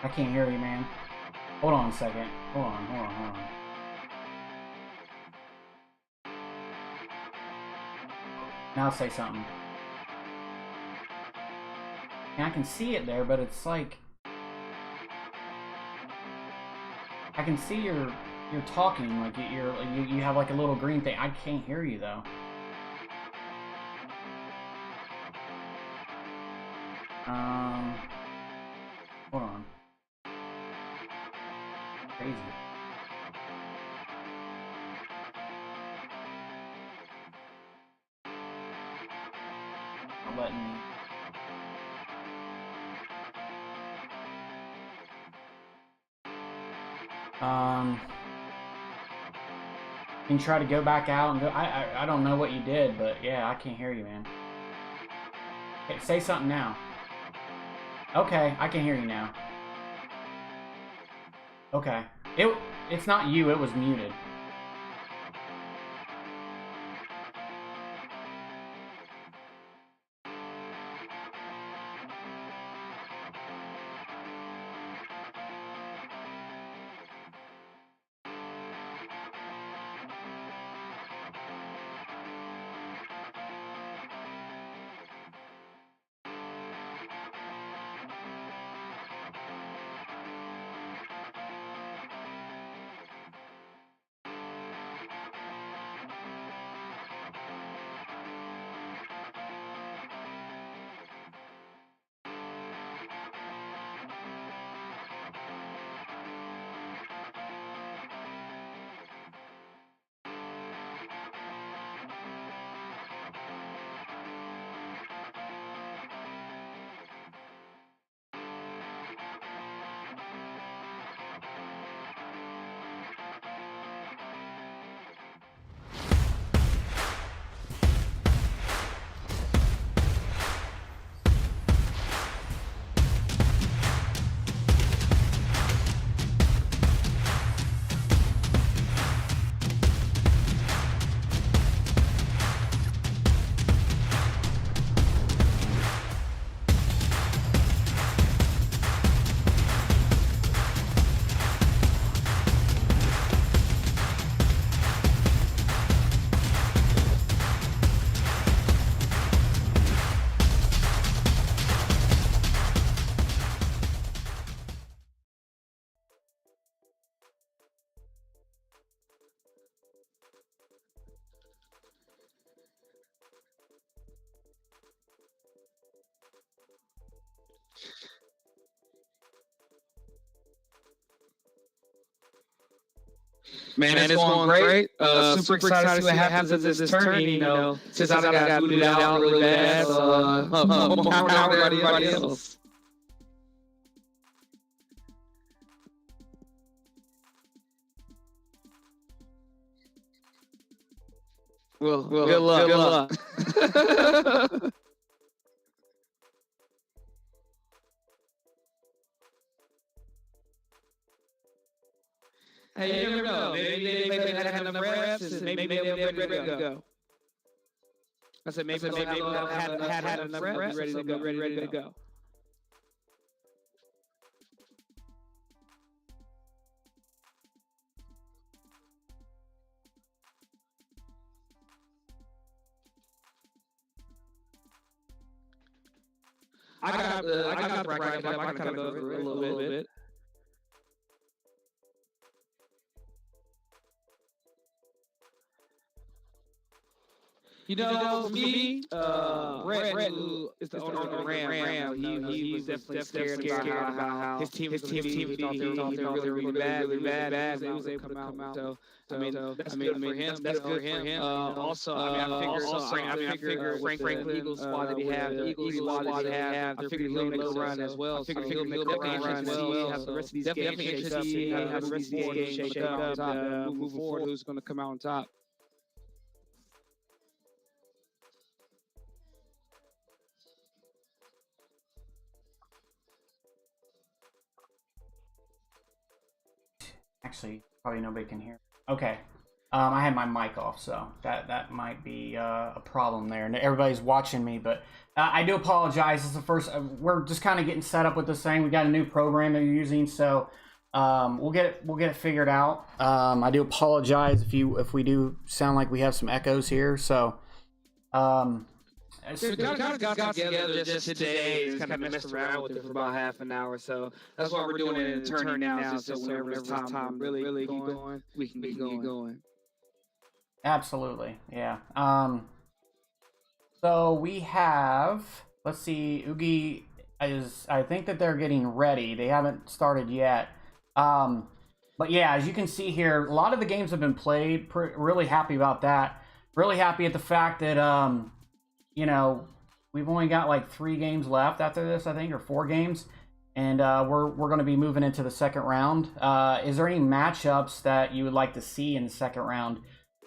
I can't hear you, man. Hold on a second. Hold on. Now say something. And I can see it there, but it's like I can see you're talking, like you have like a little green thing. I can't hear you though. Hold on. Crazy. Not letting me. Can you try to go back out and go? I don't know what you did, but yeah, I can't hear you, man. Okay, say something now. Okay, I can hear you now. Okay. It's not you, it was muted. Man, it's going great. Super excited to see what happens at this tourney. You know, since I got booted out really bad, more than everybody else. Well, good luck. Hey, you never know. Maybe they have enough reps, and maybe they'll be ready to go. I said maybe they'll had enough reps, ready to go. I got the bracket. I kind of go over it a little bit. You know, for me, Brett, who is the owner of the Ram, he was definitely scared about how his team thought they were really bad, and he was able to come out. So, that's good for him. That's good for him. Also, I figure Frank Eagles squad that he have, the Eagles squad that he have, I figured he'll make a run as well. I figured he'll make a run as well. Have the rest of these games have the rest of these games shake up, moving forward. Who's going to come out on top? Actually, probably nobody can hear. Okay. I had my mic off, so that might be a problem there. And everybody's watching me, but I do apologize. This is the first. We're just kind of getting set up with this thing. We got a new program that you're using, so we'll get it figured out. I do apologize if we do sound like we have some echoes here. So We kind of got together just today. It's kind of messed around with it for about half an hour. So that's why we're doing it in turning now. So whenever it's time really keep going, we can keep going. Absolutely, yeah. So we have, let's see, Oogie I think that they're getting ready. They haven't started yet. But yeah, as you can see here, a lot of the games have been played. Really happy about that. Really happy at the fact that, you know, we've only got like 3 games left after this, I think, or 4 games. And we're going to be moving into the second round. Is there any matchups that you would like to see in the second round?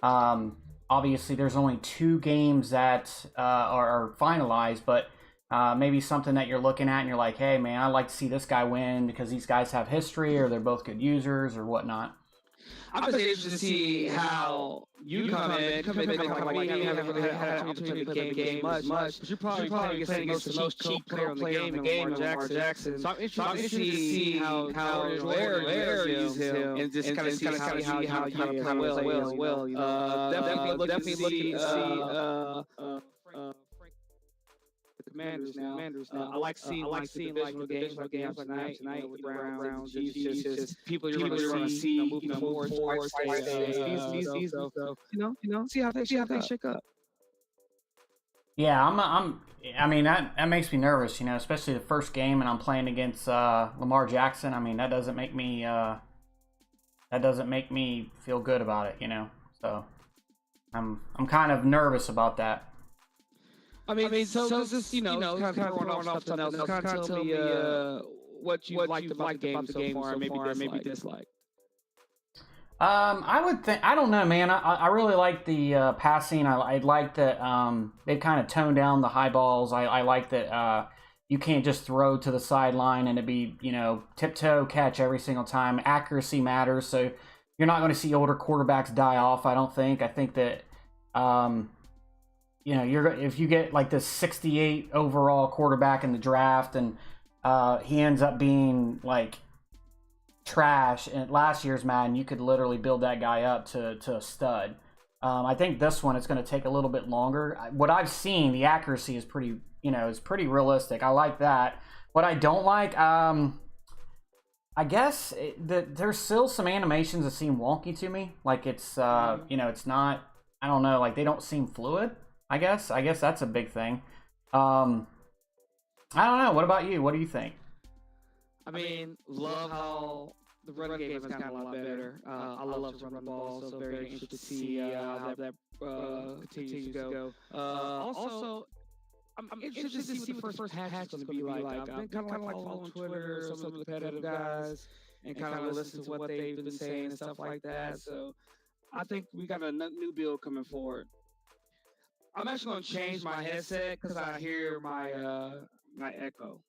Obviously, there's only 2 games that are finalized, but maybe something that you're looking at and you're like, hey, man, I'd like to see this guy win because these guys have history or they're both good users or whatnot. I'm just interested to see how you come in like me, haven't really had an opportunity to play the game much, but you're probably playing against the most cheap player in the game, Lamar Jackson. So I'm interested to see how Blair uses him and just kind of see how he kind of plays as well. You know, definitely looking to see Commanders now. I like seeing the divisional games tonight with the Browns and Chiefs. Just people you're going to see moving forward. So see how they shake up. Yeah, I mean that makes me nervous, you know, especially the first game and I'm playing against Lamar Jackson. I mean, that doesn't make me feel good about it, you know. So I'm kind of nervous about that. I mean, so just kind of throwing off something else. Kind of tell me what you liked about the game so far, maybe dislike. I would think, I don't know, man. I really like the passing. I like that they kind of toned down the high balls. I like that you can't just throw to the sideline and it be, you know, tiptoe catch every single time. Accuracy matters, so you're not going to see older quarterbacks die off. I don't think. I think that. You know, if you get like this 68 overall quarterback in the draft and he ends up being like trash in last year's Madden, you could literally build that guy up to a stud. I think this one, it's going to take a little bit longer. What I've seen, the accuracy is pretty, you know, is pretty realistic. I like that. What I don't like, I guess there's still some animations that seem wonky to me. Like it's, you know, it's not, I don't know, like they don't seem fluid. I guess that's a big thing. I don't know. What about you? What do you think? I mean, love how the run game has gotten a lot better. I love to run the ball, so very interested to see how that continues to go. Also, I'm interested to see what the first patch is going to be like. I've been kind of like following Twitter, some of the competitive guys, and kind of listen to what they've been saying and stuff like that. So I think we got a new build coming forward. I'm actually going to change my headset because I hear my echo.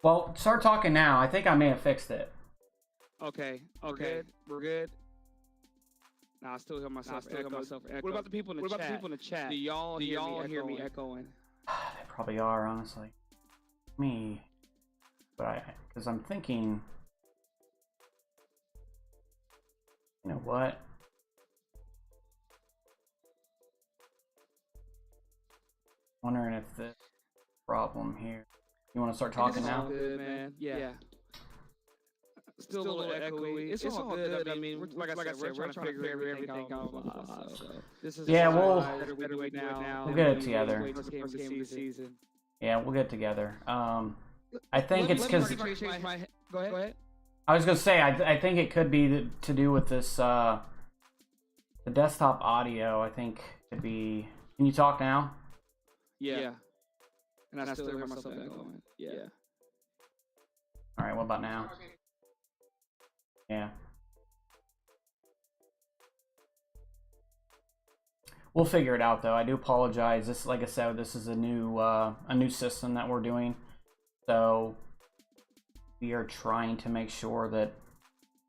Well, start talking now. I think I may have fixed it. Okay. We're good. Nah, I still hear myself. Echo. What about the people in the chat? Do y'all hear me echoing? They probably are, honestly. Because I'm thinking, you know what? Wondering if the problem here. You want to start talking now? Good, man. Yeah. Still a little echoey. It's all good. I mean, like I said, we're trying to figure everything out live. So this is we'll get it together. First game of the season. Yeah, we'll get it together. I think it's because. Go ahead. I was gonna say I think it could be to do with this the desktop audio. I think could be. Can you talk now? Yeah. And I still hear myself echoing. Yeah. All right. What about now? Yeah. We'll figure it out, though. I do apologize. This, like I said, this is a new system that we're doing, so we are trying to make sure that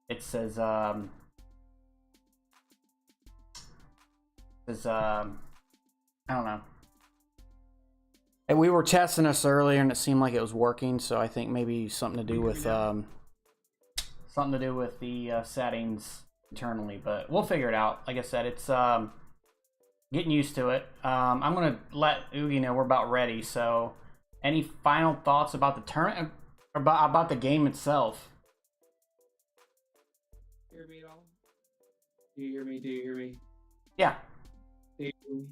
it says Because I don't know. And we were testing this earlier, and it seemed like it was working. So I think maybe something to do with the settings internally. But we'll figure it out. Like I said, it's getting used to it. I'm gonna let Oogie know we're about ready. So, any final thoughts about the tournament, about the game itself? Hear me at all? Do you hear me? Do you hear me? Yeah, Do you hear me?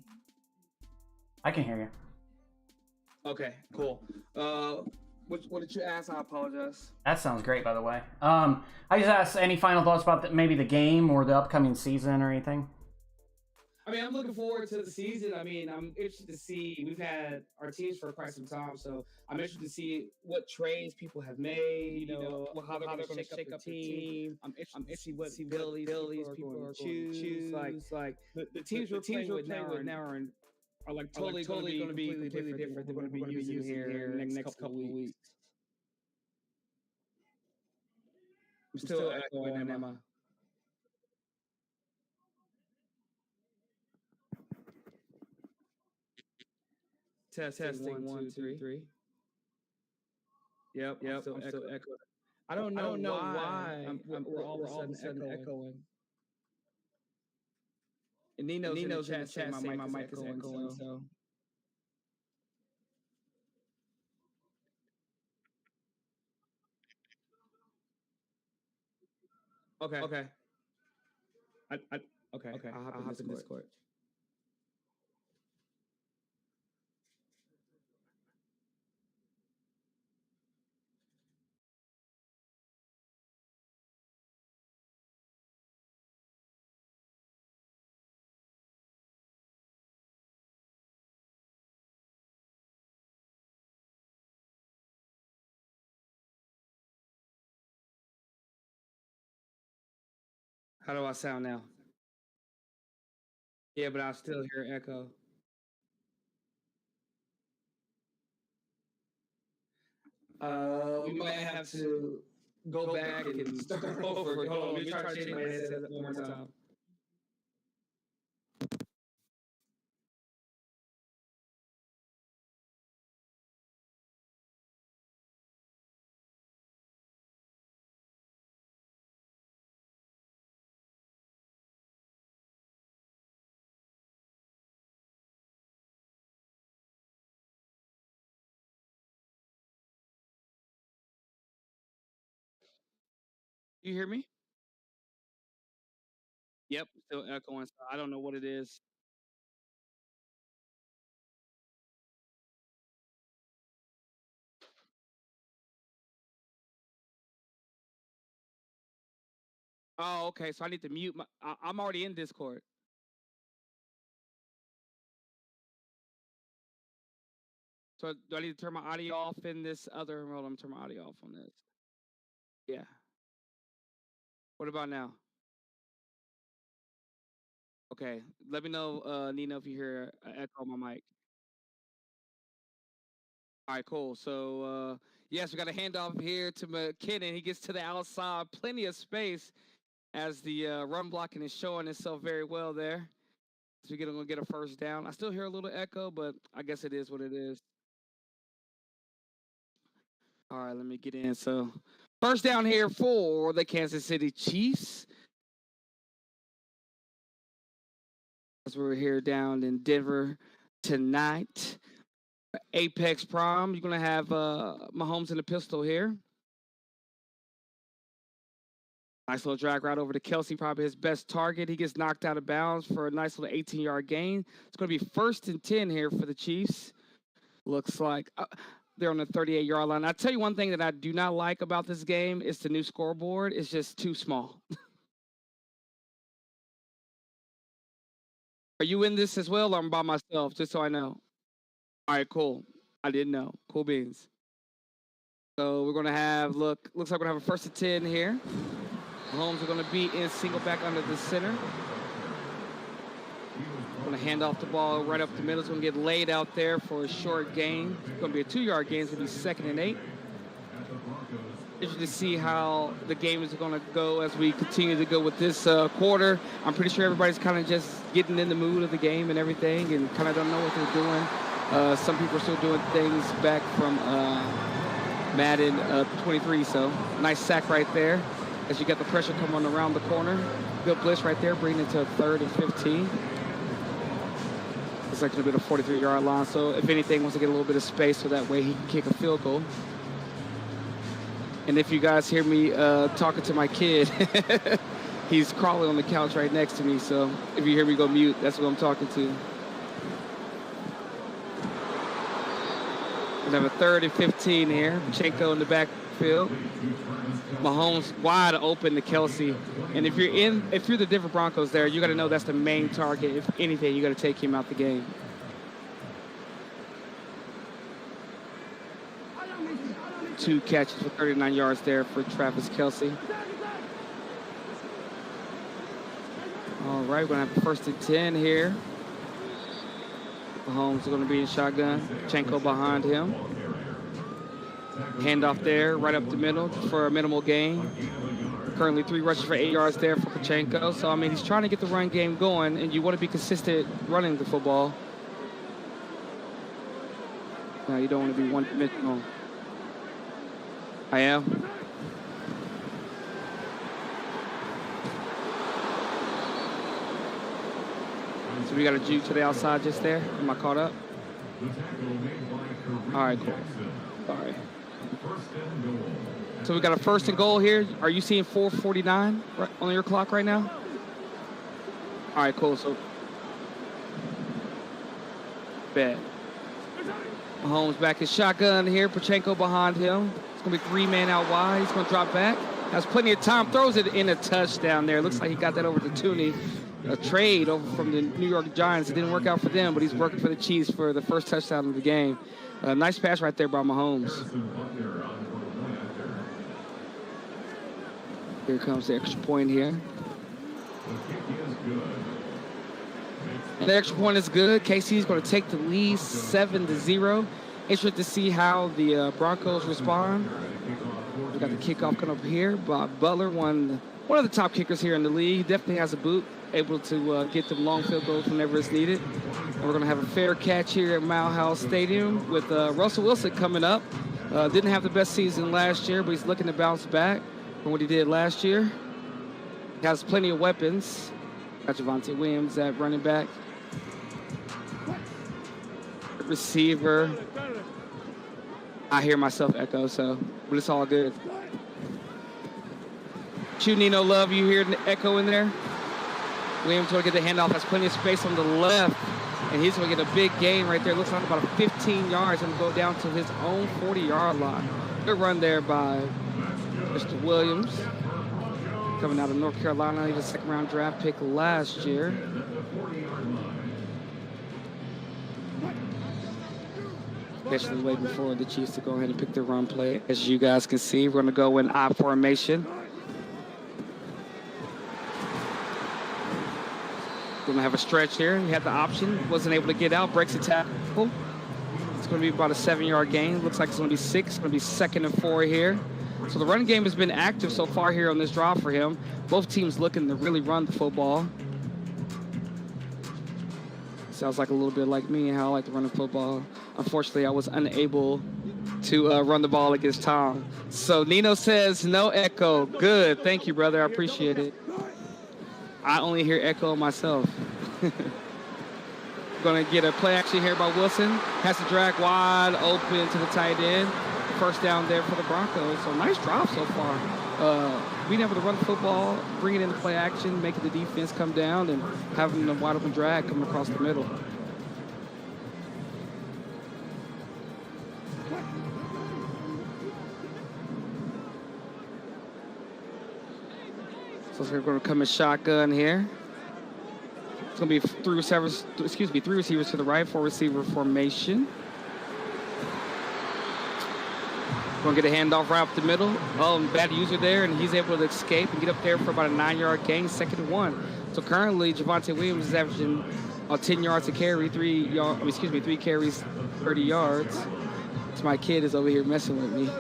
I can hear you. Okay, cool. What did you ask? I apologize. That sounds great, by the way. I just asked any final thoughts about maybe the game or the upcoming season or anything. I mean, I'm looking forward to the season. I mean, I'm interested to see. We've had our teams for quite some time, so I'm interested to see what trades people have made. How they're going to shake up the team. I'm interested to see what abilities people are going to choose. Like the teams we're playing with now are like totally going to be completely different than what we're going to be using here in the next couple of weeks. I'm still echoing, Emma. Testing 1, 2, 3. Yep. I'm still echoing. I don't know why we're all of a sudden echoing. And Nino's in the chat saying my mic is echoing. So. Okay. Okay. I'll hop in Discord. How do I sound now? Yeah, but I still hear echo. We might have to go back and start over. Hold on, let me try to change my headset one more time. You hear me? Yep, still echoing. So I don't know what it is. Oh, okay. So I need to mute my. I'm already in Discord. So do I need to turn my audio off in this other? Hold on, turn my audio off on this. Yeah. What about now? Okay. Let me know, Nina, if you hear an echo on my mic. All right, cool. So yes, we got a handoff here to McKinnon. He gets to the outside, plenty of space as the run blocking is showing itself very well there. So we're gonna get a first down. I still hear a little echo, but I guess it is what it is. All right, let me get in. So first down here for the Kansas City Chiefs. As we're here down in Denver tonight. Apex Prime. You're gonna have Mahomes in the pistol here. Nice little drag right over to Kelsey, probably his best target. He gets knocked out of bounds for a nice little 18-yard gain. It's going to be 1st and 10 here for the Chiefs. Looks like they're on the 38-yard line. I'll tell you one thing that I do not like about this game is the new scoreboard. It's just too small. Are you in this as well, or I'm by myself, just so I know? All right, cool. I didn't know. Cool beans. So we're going to have, looks like we're going to have a 1st and 10 here. Mahomes are going to be in single back under the center. Going to hand off the ball right up the middle. It's going to get laid out there for a short gain. It's going to be a 2-yard gain. It's going to be 2nd and 8. Interested to see how the game is going to go as we continue to go with this quarter. I'm pretty sure everybody's kind of just getting in the mood of the game and everything and kind of don't know what they're doing. Some people are still doing things back from Madden 23, so nice sack right there as you got the pressure coming around the corner. Good blitz right there, bringing it to 3rd and 15. It's like a bit of 43-yard line, so if anything, wants to get a little bit of space so that way he can kick a field goal. And if you guys hear me talking to my kid, he's crawling on the couch right next to me. So if you hear me go mute, that's what I'm talking to. We have a 3rd and 15 here. Pacheco in the backfield. Mahomes wide open to Kelsey. And if you're the Denver Broncos there, you got to know that's the main target. If anything, you got to take him out the game. Two catches for 39 yards there for Travis Kelsey. All right, we're going to have 1st and 10 here. Mahomes is going to be in shotgun. Pacheco behind him. Handoff there, right up the middle for a minimal gain. Currently 3 rushes for 8 yards there for Pacheco. So, I mean, he's trying to get the run game going, and you want to be consistent running the football. Now, you don't want to be one-dimensional. I am. So we got a juke to the outside just there. Am I caught up? All right, cool. All right. So we got a 1st and goal here. Are you seeing 4:49 right on your clock right now? All right, cool. So, bad. Mahomes back in shotgun here. Pacheco behind him. It's going to be 3-man out wide. He's going to drop back. Has plenty of time. Throws it in a touchdown there. Looks like he got that over to Tooney. A trade over from the New York Giants. It didn't work out for them, but he's working for the Chiefs for the first touchdown of the game. Nice pass right there by Mahomes. Here comes the extra point here. The extra point is good. KC's going to take the lead 7-0. Interested to see how the Broncos respond. We got the kickoff coming up here. Bob Butler, one of the top kickers here in the league. Definitely has a boot, able to get them long field goals whenever it's needed. And we're going to have a fair catch here at Mile House Stadium with Russell Wilson coming up. Didn't have the best season last year, but he's looking to bounce back from what he did last year. He has plenty of weapons. Got Javonte Williams at running back. Receiver. I hear myself echo, but it's all good. Nino Love, you hear the echo in there? Williams going to get the handoff. Has plenty of space on the left, and he's going to get a big gain right there. Looks like about 15 yards and go down to his own 40-yard line. Good run there by Mr. Williams. Coming out of North Carolina. He was a 2nd-round draft pick last year. Especially waiting for the Chiefs to go ahead and pick the run play. As you guys can see, we're going to go in I formation. Going to have a stretch here. He had the option. Wasn't able to get out. Breaks the tackle. It's going to be about a 7-yard gain. Looks like it's going to be 6. It's going to be 2nd and 4 here. So the running game has been active so far here on this drive for him. Both teams looking to really run the football. Sounds like a little bit like me and how I like to run the football. Unfortunately, I was unable to run the ball against Tom. So Nino says no echo. Good. Thank you, brother. I appreciate it. I only hear echo myself. Going to get a play action here by Wilson. Has to drag wide open to the tight end. 1st down there for the Broncos. So nice drive so far. Being able to run the football, bring it into play action, making the defense come down, and having a wide open drag coming across the middle. So we're going to come in shotgun here. It's going to be 3 receivers to the right, 4 receiver formation. Going to get a handoff right up the middle. Oh, bad user there, and he's able to escape and get up there for about a 9-yard gain, 2nd and 1. So currently, Javonte Williams is averaging 10 yards a carry, 3 carries, 30 yards. So my kid is over here messing with me.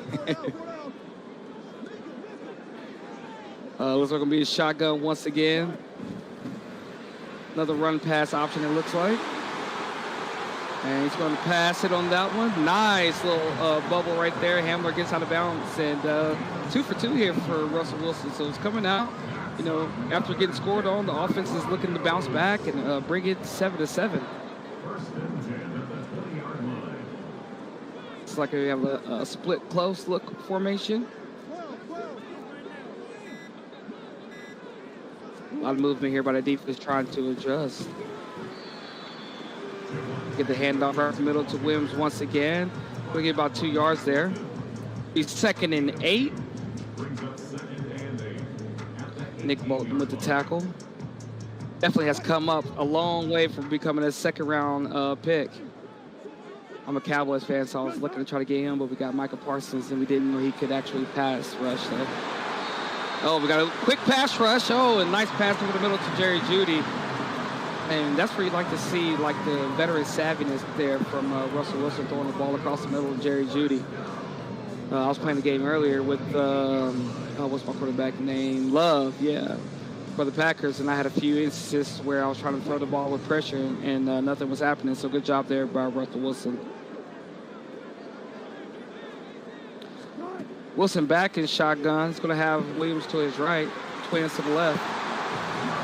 Looks like gonna be a shotgun once again. Another run pass option, it looks like. And he's going to pass it on that one. Nice little bubble right there. Hamler gets out of bounds. And 2 for 2 here for Russell Wilson. So it's coming out, you know, after getting scored on, the offense is looking to bounce back and bring it 7-7. It's like we have a split close look formation. A lot of movement here by the defense trying to adjust. Get the handoff right the middle to Williams once again. We'll get about 2 yards there. He's 2nd and 8. Nick Bolton with the tackle. Definitely has come up a long way from becoming a 2nd round pick. I'm a Cowboys fan, so I was looking to try to get him, but we got Micah Parsons, and we didn't know he could actually pass rush. So. Oh, we got a quick pass rush. Oh, a nice pass over the middle to Jerry Jeudy. And that's where you'd like to see, like, the veteran savviness there from Russell Wilson throwing the ball across the middle of Jerry Jeudy. I was playing the game earlier with, what's my quarterback name? Love, yeah, for the Packers. And I had a few instances where I was trying to throw the ball with pressure and nothing was happening. So good job there by Russell Wilson. Wilson back in shotgun. He's going to have Williams to his right, Twins to the left.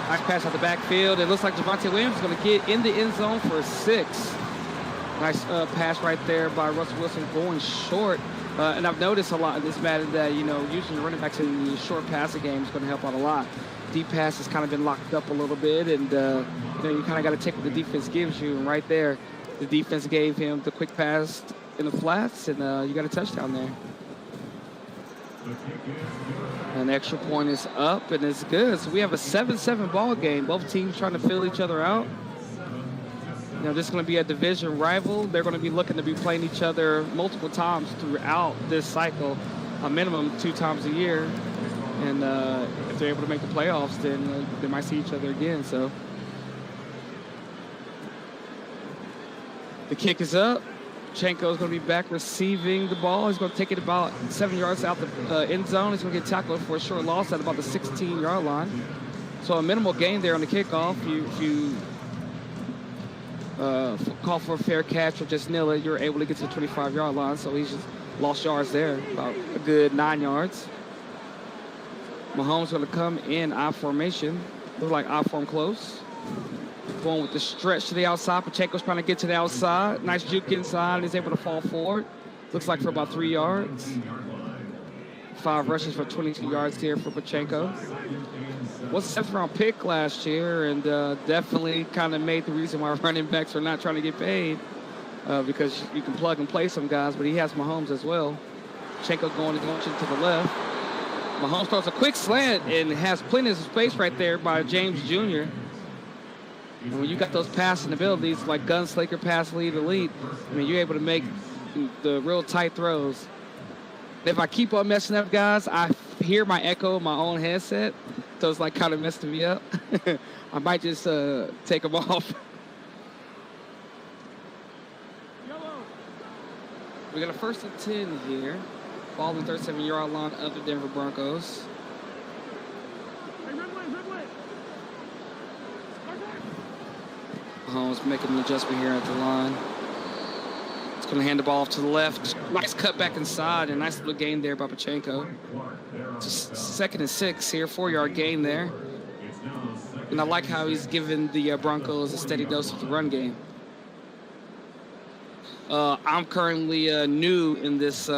Nice pass out the backfield. It looks like Javonte Williams is going to get in the end zone for a 6. Nice pass right there by Russell Wilson going short. And I've noticed a lot in this matter that, you know, using the running backs in the short passing game is going to help out a lot. Deep pass has kind of been locked up a little bit, and, you know, you kind of got to take what the defense gives you. And right there, the defense gave him the quick pass in the flats, and you got a touchdown there. An extra point is up, and it's good. So we have a 7-7 ball game. Both teams trying to fill each other out. You know, this is going to be a division rival. They're going to be looking to be playing each other multiple times throughout this cycle, a minimum 2 times a year. And if they're able to make the playoffs, then they might see each other again. So the kick is up. Chenko is going to be back receiving the ball. He's going to take it about 7 yards out the end zone. He's going to get tackled for a short loss at about the 16-yard line. So a minimal gain there on the kickoff. If you call for a fair catch or just nil it, you're able to get to the 25-yard line. So he's just lost yards there, about a good 9 yards. Mahomes going to come in I formation. Looks like I form close. Going with the stretch to the outside. Pacheco's trying to get to the outside. Nice juke inside. He's able to fall forward. Looks like for about 3 yards. 5 rushes for 22 yards here for Pacheco. Was a 7th round pick last year, and definitely kind of made the reason why running backs are not trying to get paid, because you can plug and play some guys, but he has Mahomes as well. Pacheco going to the left. Mahomes throws a quick slant and has plenty of space right there by James Jr. And when you got those passing abilities like gunslinger, pass lead, elite, I mean, you're able to make the real tight throws. If I keep on messing up, guys, I hear my echo in my own headset, so it's like kind of messing me up. I might just take them off. We got a 1st and 10 here. Ball in the 37-yard line of the Denver Broncos. Mahomes making an adjustment here at the line. It's going to hand the ball off to the left. Nice cut back inside, and nice little gain there by Pacheco. It's 2nd and 6 here, 4-yard gain there. And I like how he's given the Broncos a steady dose of the run game. I'm currently new in this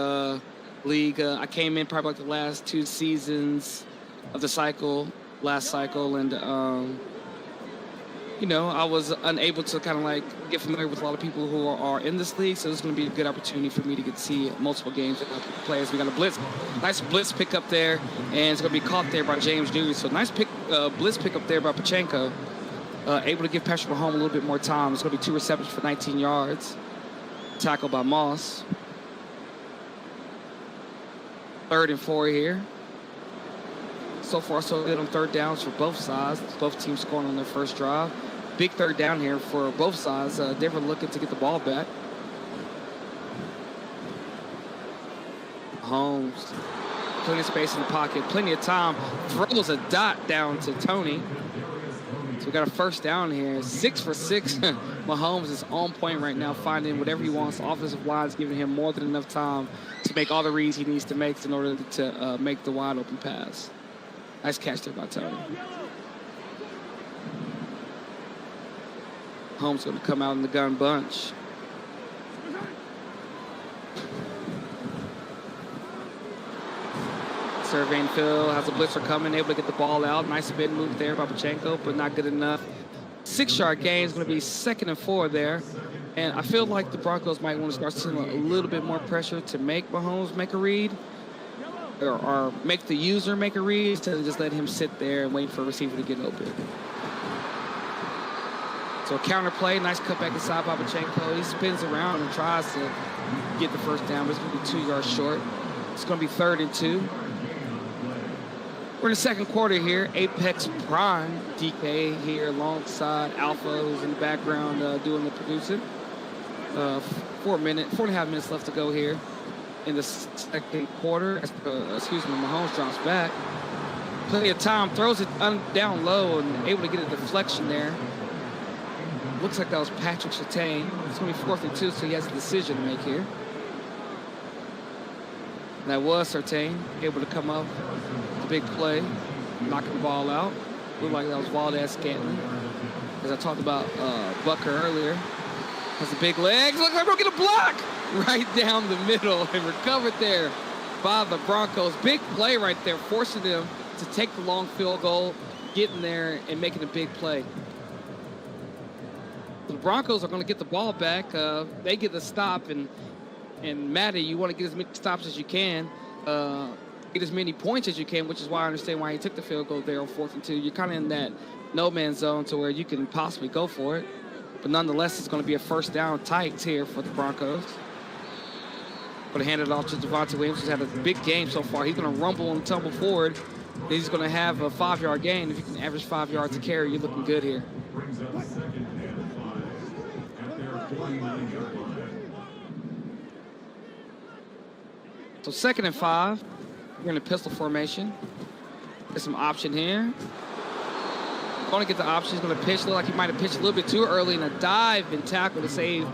league. I came in probably like the last 2 seasons of the cycle, last cycle, and you know, I was unable to kind of like get familiar with a lot of people who are in this league, so it's going to be a good opportunity for me to get to see multiple games and players. We got a blitz, nice blitz pick up there, and it's going to be caught there by James Jr. So nice blitz pick up there by Pacheco, able to give Patrick Mahomes a little bit more time. It's going to be 2 receptions for 19 yards. Tackled by Moss. 3rd and 4 here. So far, so good on 3rd downs for both sides. Both teams scoring on their first drive. Big 3rd down here for both sides. Denver looking to get the ball back. Mahomes. Plenty of space in the pocket, plenty of time. Throws a dot down to Tony. So we got a first down here. 6 for 6. Mahomes is on point right now, finding whatever he wants. The offensive line is giving him more than enough time to make all the reads he needs to make in order to make the wide open pass. Nice catch there by Tony. Mahomes going to come out in the gun bunch. Surveying Phil has a blitzer coming, able to get the ball out. Nice spin move there by Pachenko, but not good enough. 6-yard gain is going to be 2nd and 4 there. And I feel like the Broncos might want to start seeing a little bit more pressure to make Mahomes make a read or make the user make a read instead of just let him sit there and wait for a receiver to get open. So a counter play, nice cutback inside by Pachenko. He spins around and tries to get the first down, but it's going to be 2 yards short. It's going to be 3rd and 2. We're in the second quarter here. Apex Prime, DK here alongside Alpha, who's in the background doing the producing. 4.5 minutes left to go here in the second quarter. Mahomes drops back. Plenty of time, throws it down low and able to get a deflection there. Looks like that was Patrick Surtain. It's going to be 4th and 2, so he has a decision to make here. That was Surtain, able to come up. Big play, knocking the ball out. Looked like that was Valdez-Scantling. As I talked about Bucker earlier. Has the big legs. Looks like we're going to get a block right down the middle and recovered there by the Broncos. Big play right there, forcing them to take the long field goal, getting there and making a big play. The Broncos are going to get the ball back. They get the stop, and Matty, you want to get as many stops as you can. Get as many points as you can, which is why I understand why he took the field goal there on 4th and 2. You're kind of in that no-man's zone to where you can possibly go for it. But nonetheless, it's going to be a first down tight here for the Broncos. Going to hand it off to Javonte Williams, who's had a big game so far. He's going to rumble and tumble forward. Then he's going to have a 5-yard gain. If you can average 5 yards a carry, you're looking good here. So 2nd and 5. We're in a pistol formation. Get some option here. Going to get the option. He's going to pitch. Look like he might have pitched a little bit too early in a dive and tackle to save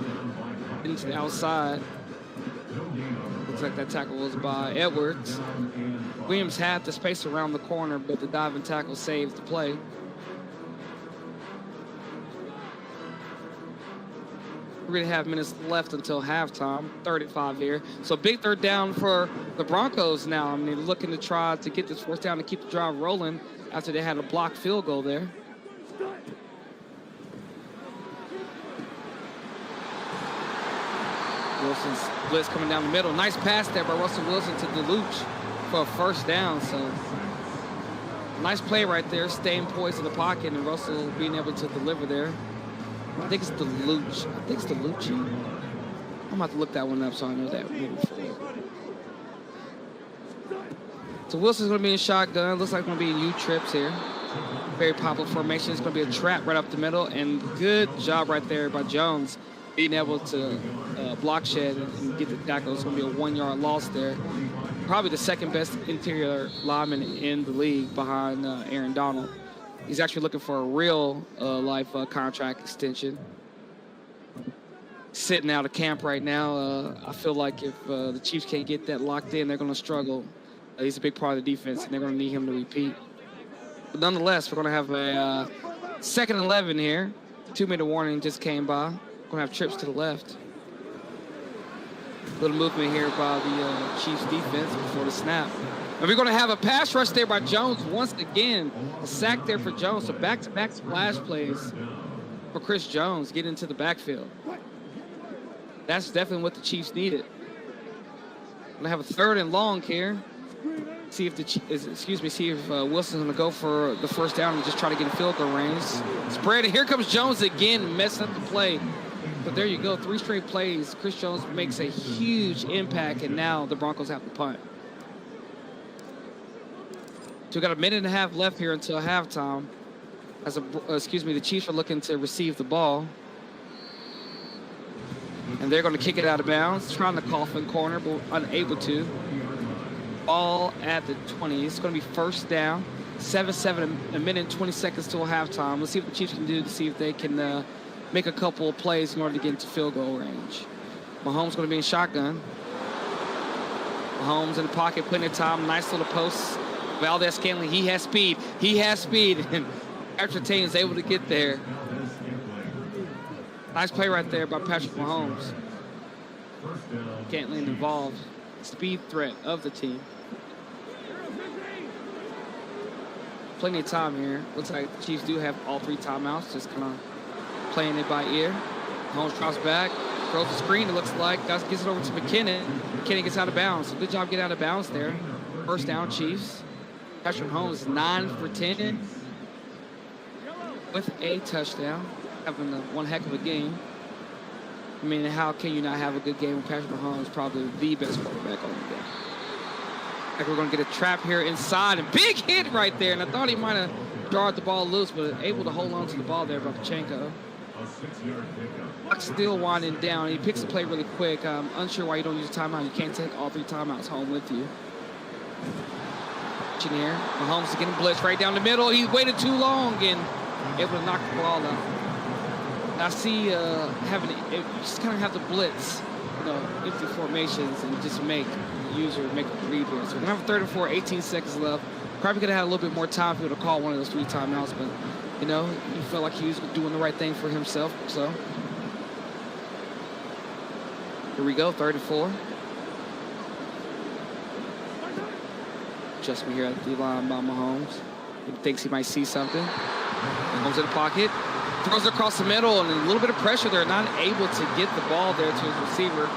into the outside. Looks like that tackle was by Edwards. Williams had the space around the corner, but the dive and tackle saved the play. We really have minutes left until halftime. 35 here. So big 3rd down for the Broncos now. I mean, they're looking to try to get this 4th down to keep the drive rolling after they had a blocked field goal there. Wilson's blitz coming down the middle. Nice pass there by Russell Wilson to DeLuch for a first down. So nice play right there, staying poised in the pocket, and Russell being able to deliver there. I think it's DeLuch. I think it's DeLucci. I'm about to look that one up so I know that moving forward. So Wilson's going to be in shotgun. Looks like it's going to be in U-trips here. Very popular formation. It's going to be a trap right up the middle. And good job right there by Jones being able to block shed and get the tackle. It's going to be a 1-yard loss there. Probably the 2nd best interior lineman in the league behind Aaron Donald. He's actually looking for a real life contract extension. Sitting out of camp right now. I feel like if the Chiefs can't get that locked in, they're going to struggle. He's a big part of the defense, and they're going to need him to repeat. But nonetheless, we're going to have a 2nd and 11 here. 2-minute warning just came by. We're going to have trips to the left. Little movement here by the Chiefs defense before the snap. And we're going to have a pass rush there by Jones once again. A sack there for Jones. So back-to-back splash plays for Chris Jones getting into the backfield. That's definitely what the Chiefs needed. Going to have a 3rd and long here. See if Wilson's going to go for the first down and just try to get a field goal range. Spread, and here comes Jones again, messing up the play. But there you go, 3 straight plays. Chris Jones makes a huge impact, and now the Broncos have to punt. So we've got a minute and a half left here until halftime. The Chiefs are looking to receive the ball. And they're going to kick it out of bounds, trying the coffin corner, but unable to. Ball at the 20. It's going to be first down. 7-7, a minute and 20 seconds till halftime. Let's see what the Chiefs can do to see if they can make a couple of plays in order to get into field goal range. Mahomes going to be in shotgun. Mahomes in the pocket, plenty of time. Nice little post. Valdez-Scantling, he has speed. He has speed. And Patrick Tain is able to get there. Nice play right there by Patrick Mahomes. Scantling involved. Speed threat of the team. Plenty of time here. Looks like the Chiefs do have all 3 timeouts. Just kind of playing it by ear. Mahomes drops back. Throws the screen, it looks like. Gets it over to McKinnon. McKinnon gets out of bounds. So good job getting out of bounds there. First down, Chiefs. Patrick Mahomes 9 for 10 with a touchdown. Having one heck of a game. I mean, how can you not have a good game when Patrick Mahomes is probably the best quarterback on the game? Like we're going to get a trap here inside. And big hit right there. And I thought he might have jarred the ball loose, but able to hold on to the ball there by Pachenko. Clock still winding down. He picks the play really quick. I'm unsure why you don't use a timeout. You can't take all 3 timeouts home with you. Here, Mahomes is getting blitzed right down the middle. He waited too long and able to knock the ball out. I see just kind of have to blitz, empty formations and just make the user make a read here. So we're gonna have a 3rd and 4, 18 seconds left. Probably could have had a little bit more time for you to call one of those 3 timeouts, but he felt like he was doing the right thing for himself. So here we go, 3rd and 4. Adjustment here at the line by Mahomes. He thinks he might see something. Mahomes in the pocket. Throws it across the middle and a little bit of pressure there. Not able to get the ball there to his receiver.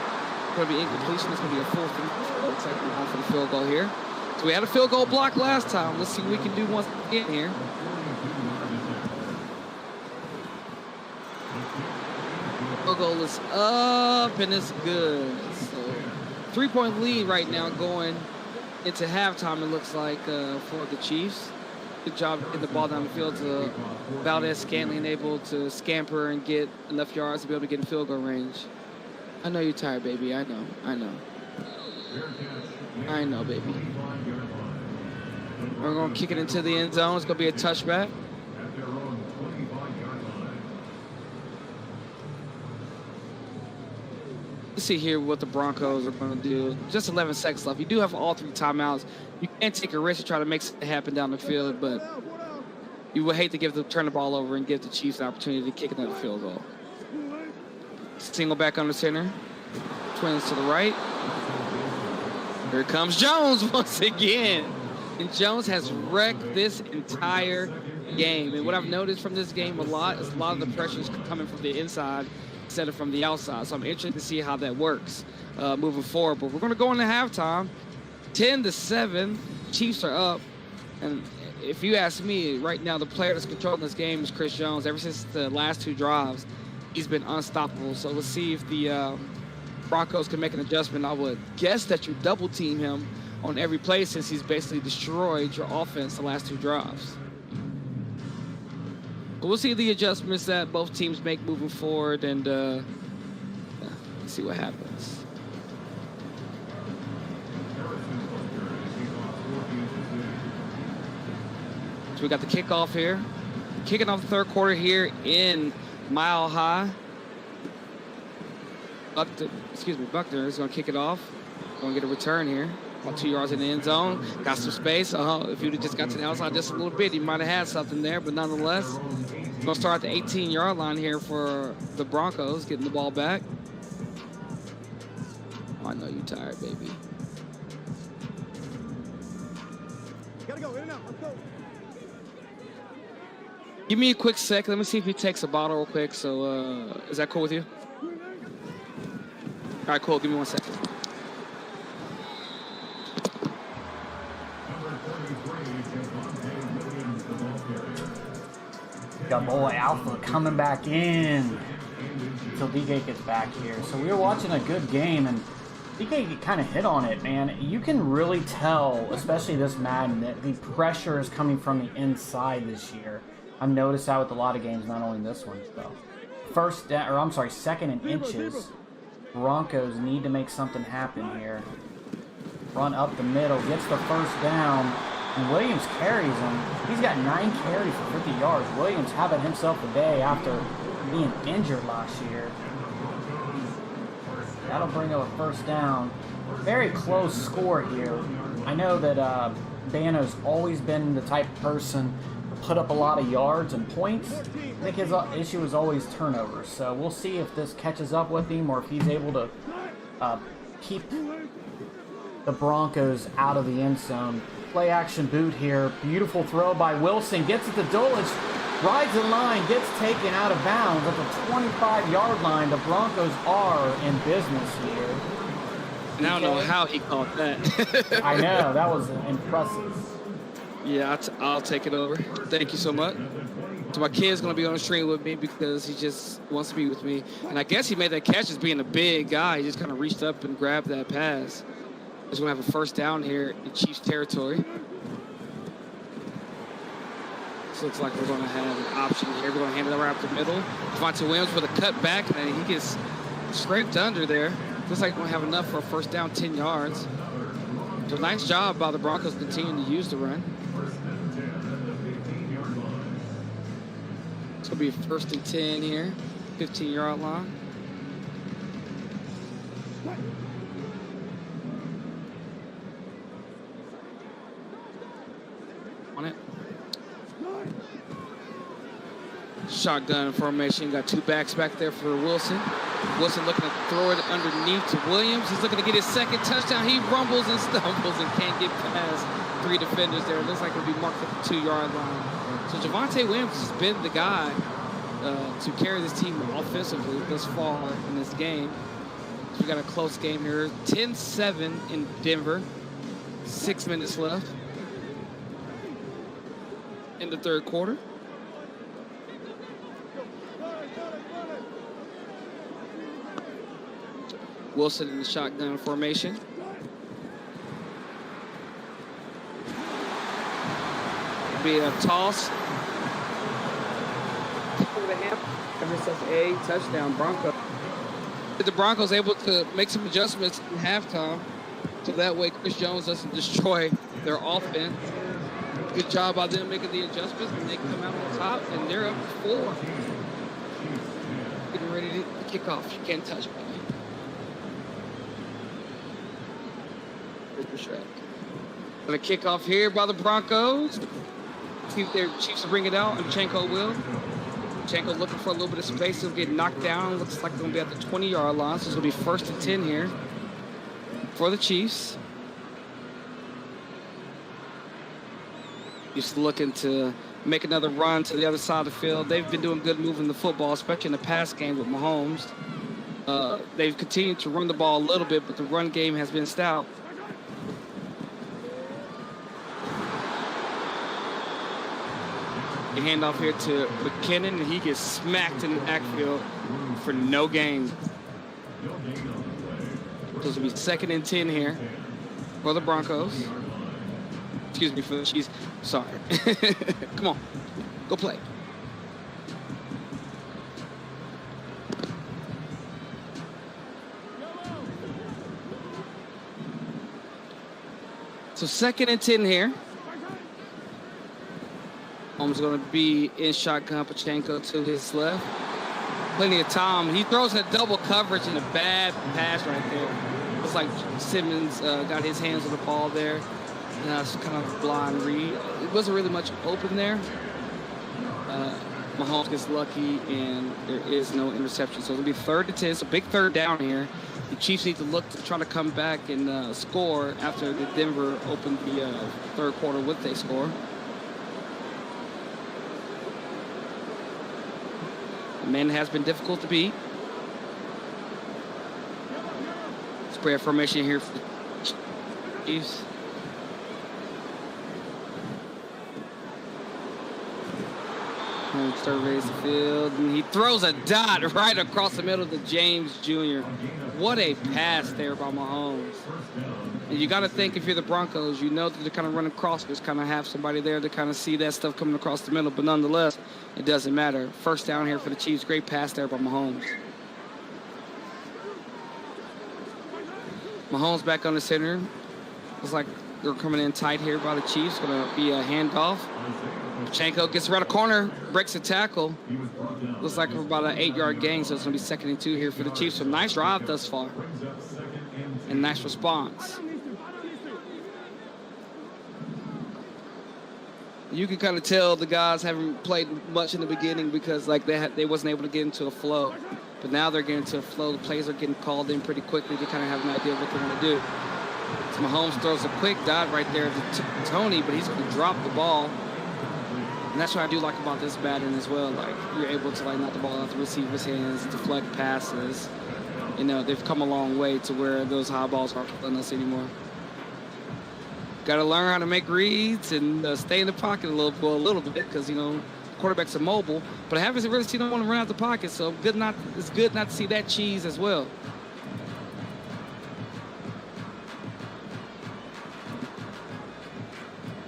Going to be incompletion. It's going to be a 4th and looks like we're going for the field goal here. So we had a field goal block last time. Let's see what we can do once again here. Field goal is up and it's good. So 3-point lead right now going into halftime, it looks like, for the Chiefs. Good job getting the ball down the field to Valdez-Scantling, able to scamper and get enough yards to be able to get in field goal range. I know you're tired, baby. I know. I know, baby. We're going to kick it into the end zone. It's going to be a touchback. Let's see here what the Broncos are going to do. Just 11 seconds left. You do have all 3 timeouts. You can't take a risk to try to make something happen down the field, but you would hate to turn the ball over and give the Chiefs the opportunity to kick another field goal. Single back on the center. Twins to the right. Here comes Jones once again. And Jones has wrecked this entire game. And what I've noticed from this game a lot is a lot of the pressure is coming from the inside instead of from the outside. So I'm interested to see how that works moving forward. But we're going to go into halftime. 10-7. Chiefs are up. And if you ask me, right now the player that's controlling this game is Chris Jones. Ever since the last 2 drives, he's been unstoppable. So let's see if the Broncos can make an adjustment. I would guess that you double team him on every play since he's basically destroyed your offense the last 2 drives. But we'll see the adjustments that both teams make moving forward and see what happens. So we got the kickoff here. Kicking off the 3rd quarter here in Mile High. Buckner is going to kick it off. Going to get a return here. About 2 yards in the end zone. Got some space. If you'd have just got to the outside just a little bit, he might have had something there. But nonetheless, going to start at the 18-yard line here for the Broncos, getting the ball back. Oh, I know you're tired, baby. Gotta go, in and out. Let's go. Give me a quick sec. Let me see if he takes a bottle real quick. So, is that cool with you? All right, cool. Give me 1 second. Got boy Alpha coming back in until DK gets back here. So we were watching a good game, and DK kind of hit on it, man. You can really tell, especially this Madden, that the pressure is coming from the inside this year. I've noticed that with a lot of games, not only this one, though. Second and inches. Broncos need to make something happen here. run up the middle, gets the first down, and Williams carries him. He's got 9 carries for 50 yards. Williams having himself a day after being injured last year. That'll bring up a first down. Very close score here. I know that Bano's always been the type of person to put up a lot of yards and points. I think his issue is always turnovers. So we'll see if this catches up with him or if he's able to keep the Broncos out of the end zone. Play action boot here. Beautiful throw by Wilson. Gets it to Dulles. Rides the line. Gets taken out of bounds at the 25-yard line. The Broncos are in business here. And I don't know how he caught that. I know. That was impressive. Yeah, I'll take it over. Thank you so much. So my kid's going to be on the stream with me because he just wants to be with me. And I guess he made that catch as being a big guy. He just kind of reached up and grabbed that pass. He's going to have a first down here in Chiefs territory. This looks like we're going to have an option here. We're going to hand it right up the middle. Javonte Williams with a cut back, and then he gets scraped under there. Looks like we're going to have enough for a first down, 10 yards. So nice job by the Broncos continuing to use the run. It's going to be first and 10 here, 15-yard line. On it. Shotgun formation. Got 2 backs back there for Wilson. Wilson looking to throw it underneath to Williams. He's looking to get his second touchdown. He rumbles and stumbles and can't get past 3 defenders there. It looks like it'll be marked at the 2-yard line. So Javonte Williams has been the guy to carry this team offensively thus far in this game. So we got a close game here. 10-7 in Denver. 6 minutes left in the third quarter. Wilson in the shotgun formation. Be a toss. Over the hand. Ever since a touchdown, Broncos. The Broncos able to make some adjustments in halftime, so that way Chris Jones doesn't destroy their offense. Good job by them making the adjustments, and they come out on top, and they're up 4. Getting ready to kick off. You can't touch me. Gonna kick off here by the Broncos. See if their Chiefs will bring it out, and Chanko will. Chanko looking for a little bit of space. He'll get knocked down. Looks like they're gonna be at the 20-yard line, so it's gonna be first and 10 here for the Chiefs. Just looking to make another run to the other side of the field. They've been doing good moving the football, especially in the pass game with Mahomes. They've continued to run the ball a little bit, but the run game has been stout. The handoff here to McKinnon, and he gets smacked in the backfield for no gain. So this will be second and 10 here for the Broncos. Excuse me for the Chiefs. Sorry. Come on, go play. So second and 10 here. Holmes going to be in shotgun. Pachenko to his left. Plenty of time. He throws a double coverage and a bad pass right there. Looks like Simmons got his hands on the ball there. It's kind of a blind read. It wasn't really much open there. Mahomes gets lucky, and there is no interception. So it'll be third and 10. It's a big third down here. The Chiefs need to look to try to come back and score after the Denver opened the third quarter with a score. Man has been difficult to beat. Spread formation here for the Chiefs. Surveys the field, and he throws a dot right across the middle to James Jr. What a pass there by Mahomes. And you got to think, if you're the Broncos, you know that they're kind of running crossers, kind of have somebody there to kind of see that stuff coming across the middle, but nonetheless, it doesn't matter. First down here for the Chiefs. Great pass there by Mahomes. Mahomes back on the center. Looks like they're coming in tight here by the Chiefs. Going to be a handoff. Pacheco gets around the corner, breaks a tackle. Looks like we're about an 8-yard gain, so it's going to be 2nd and 2 here for the Chiefs. So nice drive thus far. And nice response. You can kind of tell the guys haven't played much in the beginning because like they wasn't able to get into a flow. But now they're getting into a flow. The plays are getting called in pretty quickly. They kind of have an idea of what they want to do. So Mahomes throws a quick dot right there to Tony, but he's going to drop the ball. And that's what I do like about this batting as well. Like, you're able to, like, knock the ball out the receiver's hands, deflect passes. You know, they've come a long way to where those high balls aren't killing us anymore. Got to learn how to make reads and stay in the pocket a little bit because, you know, quarterbacks are mobile. But I haven't really seen them want to run out the pocket, so it's good not to see that cheese as well.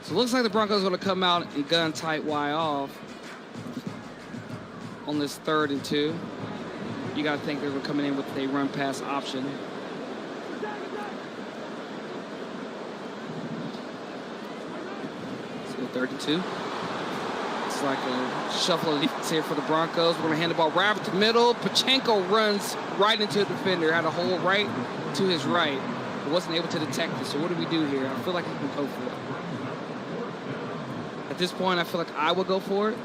So it looks like the Broncos are going to come out and gun tight wide off on this 3rd and 2. You got to think they're coming in with a run pass option. So 3rd and 2. It's like a shuffle of defense here for the Broncos. We're going to hand the ball right up the middle. Pacheco runs right into the defender. Had a hole right to his right. Wasn't able to detect it. So what do we do here? I feel like he can go for it. At this point, I feel like I would go for it.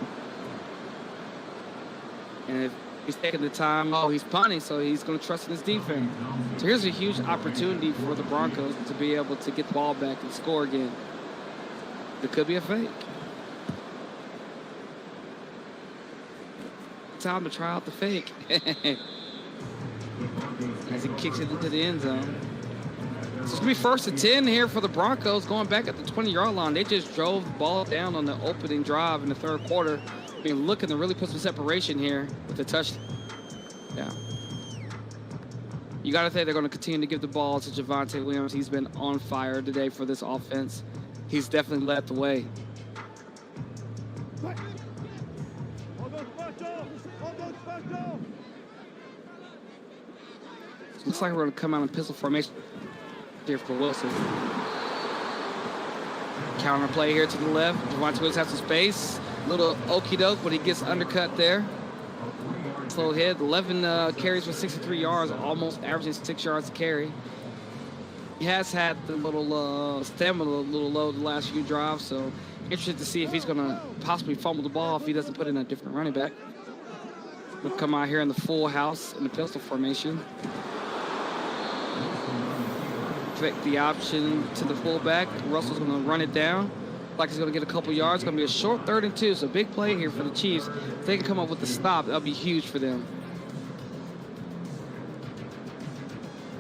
And if he's taking the time, he's punting, so he's going to trust in his defense. So here's a huge opportunity for the Broncos to be able to get the ball back and score again. It could be a fake. Time to try out the fake. As he kicks it into the end zone. So it's going to be 1st and 10 here for the Broncos going back at the 20-yard line. They just drove the ball down on the opening drive in the 3rd quarter. Looking to really put some separation here with the touchdown. Yeah. You got to think they're going to continue to give the ball to Javonte Williams. He's been on fire today for this offense. He's definitely led the way. Looks like we're going to come out in pistol formation here for Wilson. Counter play here to the left. Javonte Williams has some space. Little okie doke, but he gets undercut there. Slow hit. 11 carries for 63 yards, almost averaging 6 yards a carry. He has had the little stamina a little low the last few drives, so interested to see if he's going to possibly fumble the ball if he doesn't put in a different running back. We'll come out here in the full house in the pistol formation. Direct the option to the fullback. Russell's going to run it down. Like he's going to get a couple yards. It's going to be a short 3rd and 2. So big play here for the Chiefs. If they can come up with the stop, that'll be huge for them.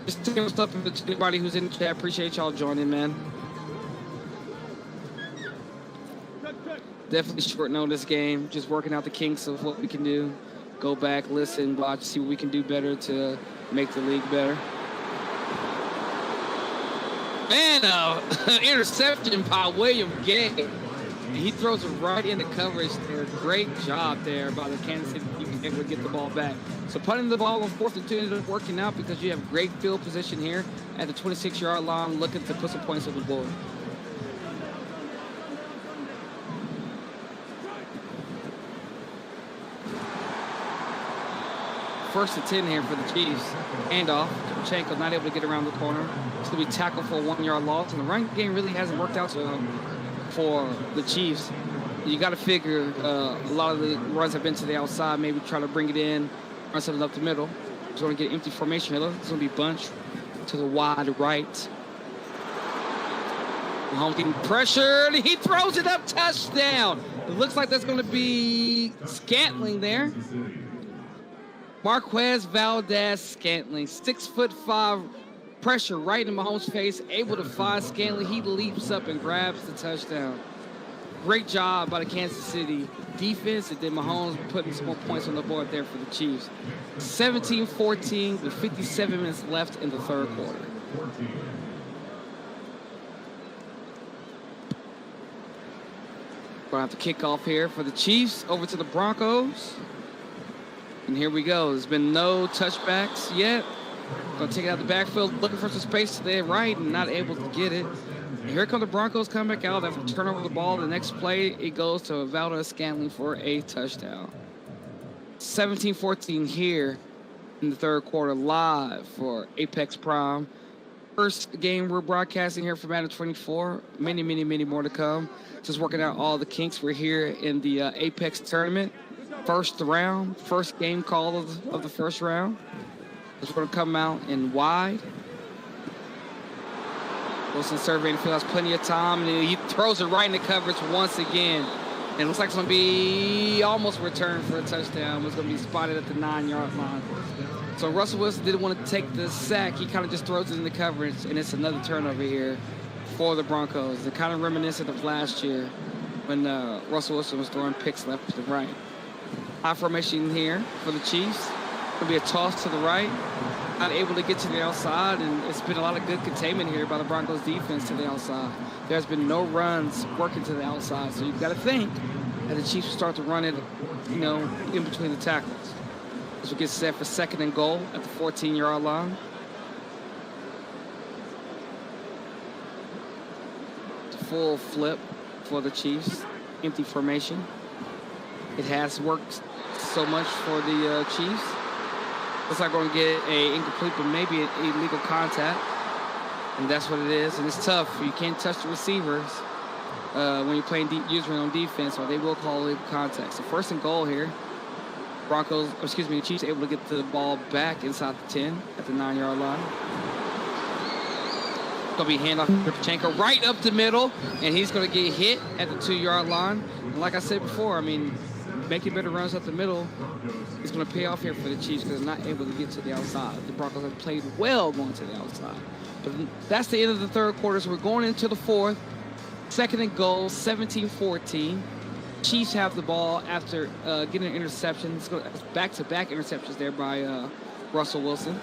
Just taking stuff to anybody who's in the chat. Appreciate y'all joining, man. Definitely short notice game. Just working out the kinks of what we can do. Go back, listen, watch, see what we can do better to make the league better. Man, interception by William Gay. He throws it right into coverage there. Great job there by the Kansas City Chiefs able to get the ball back. So punting the ball on 4th and 2 ended up working out because you have great field position here at the 26-yard line looking to put some points on the board. First and 10 here for the Chiefs. Handoff. Pacheco not able to get around the corner. It's going to be tackled for a 1-yard loss. And the run game really hasn't worked out so for the Chiefs. You got to figure a lot of the runs have been to the outside. Maybe try to bring it in, run something up the middle. It's going to get empty formation here. It's going to be bunch to the wide right. Mahomes getting pressured. He throws it up. Touchdown. It looks like that's going to be Scantling there. Marquez Valdez-Scantling, 6'5", pressure right in Mahomes' face, able to find Scantling. He leaps up and grabs the touchdown. Great job by the Kansas City defense, and then Mahomes putting some more points on the board there for the Chiefs. 17-14 with 57 minutes left in the 3rd quarter. We're going to have to kick off here for the Chiefs over to the Broncos. And here we go. There's been no touchbacks yet. Going to take it out the backfield, looking for some space to their right and not able to get it. Here come the Broncos coming back out. They have to turn over the ball. The next play, it goes to Valdez-Scantling for a touchdown. 17-14 here in the third quarter, live for Apex Prime. First game we're broadcasting here for Madden 24. Many more to come. Just working out all the kinks. We're here in the Apex tournament. First round, first game call of the first round. It's going to come out in wide. Wilson surveying the field, has plenty of time, and he throws it right in the coverage once again. And it looks like it's going to be almost returned for a touchdown. It's going to be spotted at the 9-yard line. So Russell Wilson didn't want to take the sack. He kind of just throws it in the coverage, and it's another turnover here for the Broncos. They're kind of reminiscent of last year when Russell Wilson was throwing picks left to right. High formation here for the Chiefs. Going to be a toss to the right. Not able to get to the outside, and it's been a lot of good containment here by the Broncos defense to the outside. There's been no runs working to the outside, so you've got to think that the Chiefs will start to run it, in between the tackles. As we get set for 2nd and goal at the 14-yard line. Full flip for the Chiefs. Empty formation. It has worked so much for the Chiefs. Looks like we're going to get a incomplete, but maybe an illegal contact. And that's what it is. And it's tough. You can't touch the receivers when you're playing usually on defense, or they will call illegal contact. So 1st and goal here. The Chiefs able to get the ball back inside the 10 at the 9-yard line. Going to be handoff to Pachenko right up the middle, and he's going to get hit at the 2-yard line. And like I said before, making better runs up the middle is going to pay off here for the Chiefs because they're not able to get to the outside. The Broncos have played well going to the outside. But that's the end of the third quarter, so we're going into the fourth. 2nd and goal, 17-14. Chiefs have the ball after getting an interception. It's back-to-back interceptions there by Russell Wilson.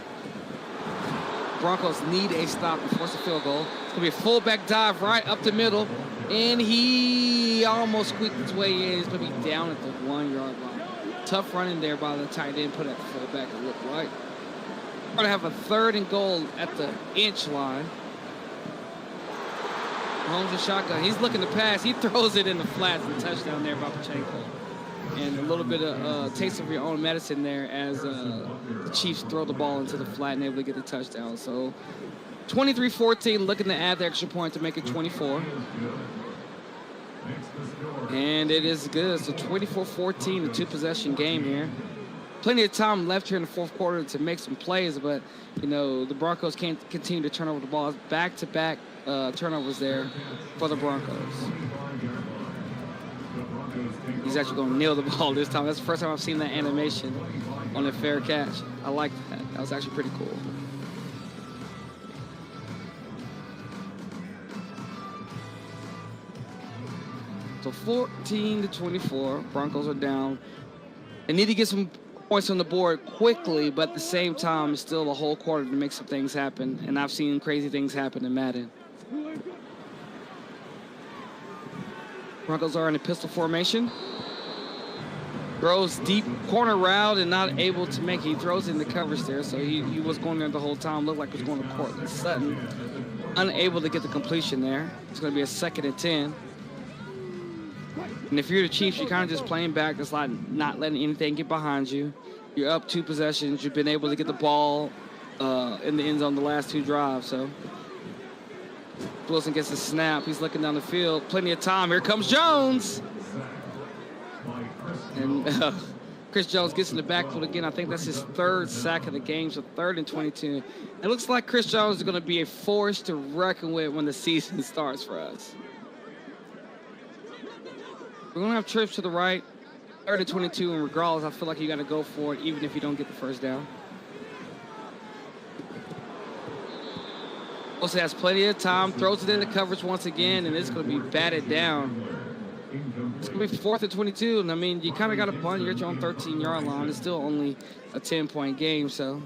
Broncos need a stop to force a field goal. It's going to be a fullback dive right up the middle, and he almost squeaked his way in. He's going to be down at the 1-yard line. Tough running there by the tight end, put at the fullback, it looked like. We're going to have a 3rd and goal at the inch line. Holmes a shotgun. He's looking to pass. He throws it in the flats and touchdown there by Pachenko. And a little bit of taste of your own medicine there as the Chiefs throw the ball into the flat and able to get the touchdown. So 23-14, looking to add the extra point to make it 24. And it is good. So 24-14, a 2-possession game here. Plenty of time left here in the fourth quarter to make some plays, but, the Broncos can't continue to turn over the ball. Back-to-back turnovers there for the Broncos. He's actually going to nail the ball this time. That's the first time I've seen that animation on a fair catch. I like that. That was actually pretty cool. So 14-24, Broncos are down. They need to get some points on the board quickly, but at the same time, it's still a whole quarter to make some things happen. And I've seen crazy things happen in Madden. Broncos are in a pistol formation. Throws deep corner route and not able to make it. He throws in the coverage there, so he was going there the whole time. Looked like he was going to Cortland Sutton. Unable to get the completion there. It's going to be a 2nd and 10. And if you're the Chiefs, you're kind of just playing back. It's like not letting anything get behind you. You're up 2 possessions. You've been able to get the ball in the end zone the last 2 drives. So Wilson gets a snap. He's looking down the field. Plenty of time. Here comes Jones. And Chris Jones gets in the backfield again. I think that's his 3rd sack of the game, so 3rd and 22. It looks like Chris Jones is going to be a force to reckon with when the season starts for us. We're going to have trips to the right, 3rd and 22, and regardless, I feel like you got to go for it even if you don't get the first down. Wilson has plenty of time, throws it in the coverage once again, and it's going to be batted down. It's going to be 4th and 22, and you kind of got to punt. You're at your own 13-yard line. It's still only a 10-point game, so.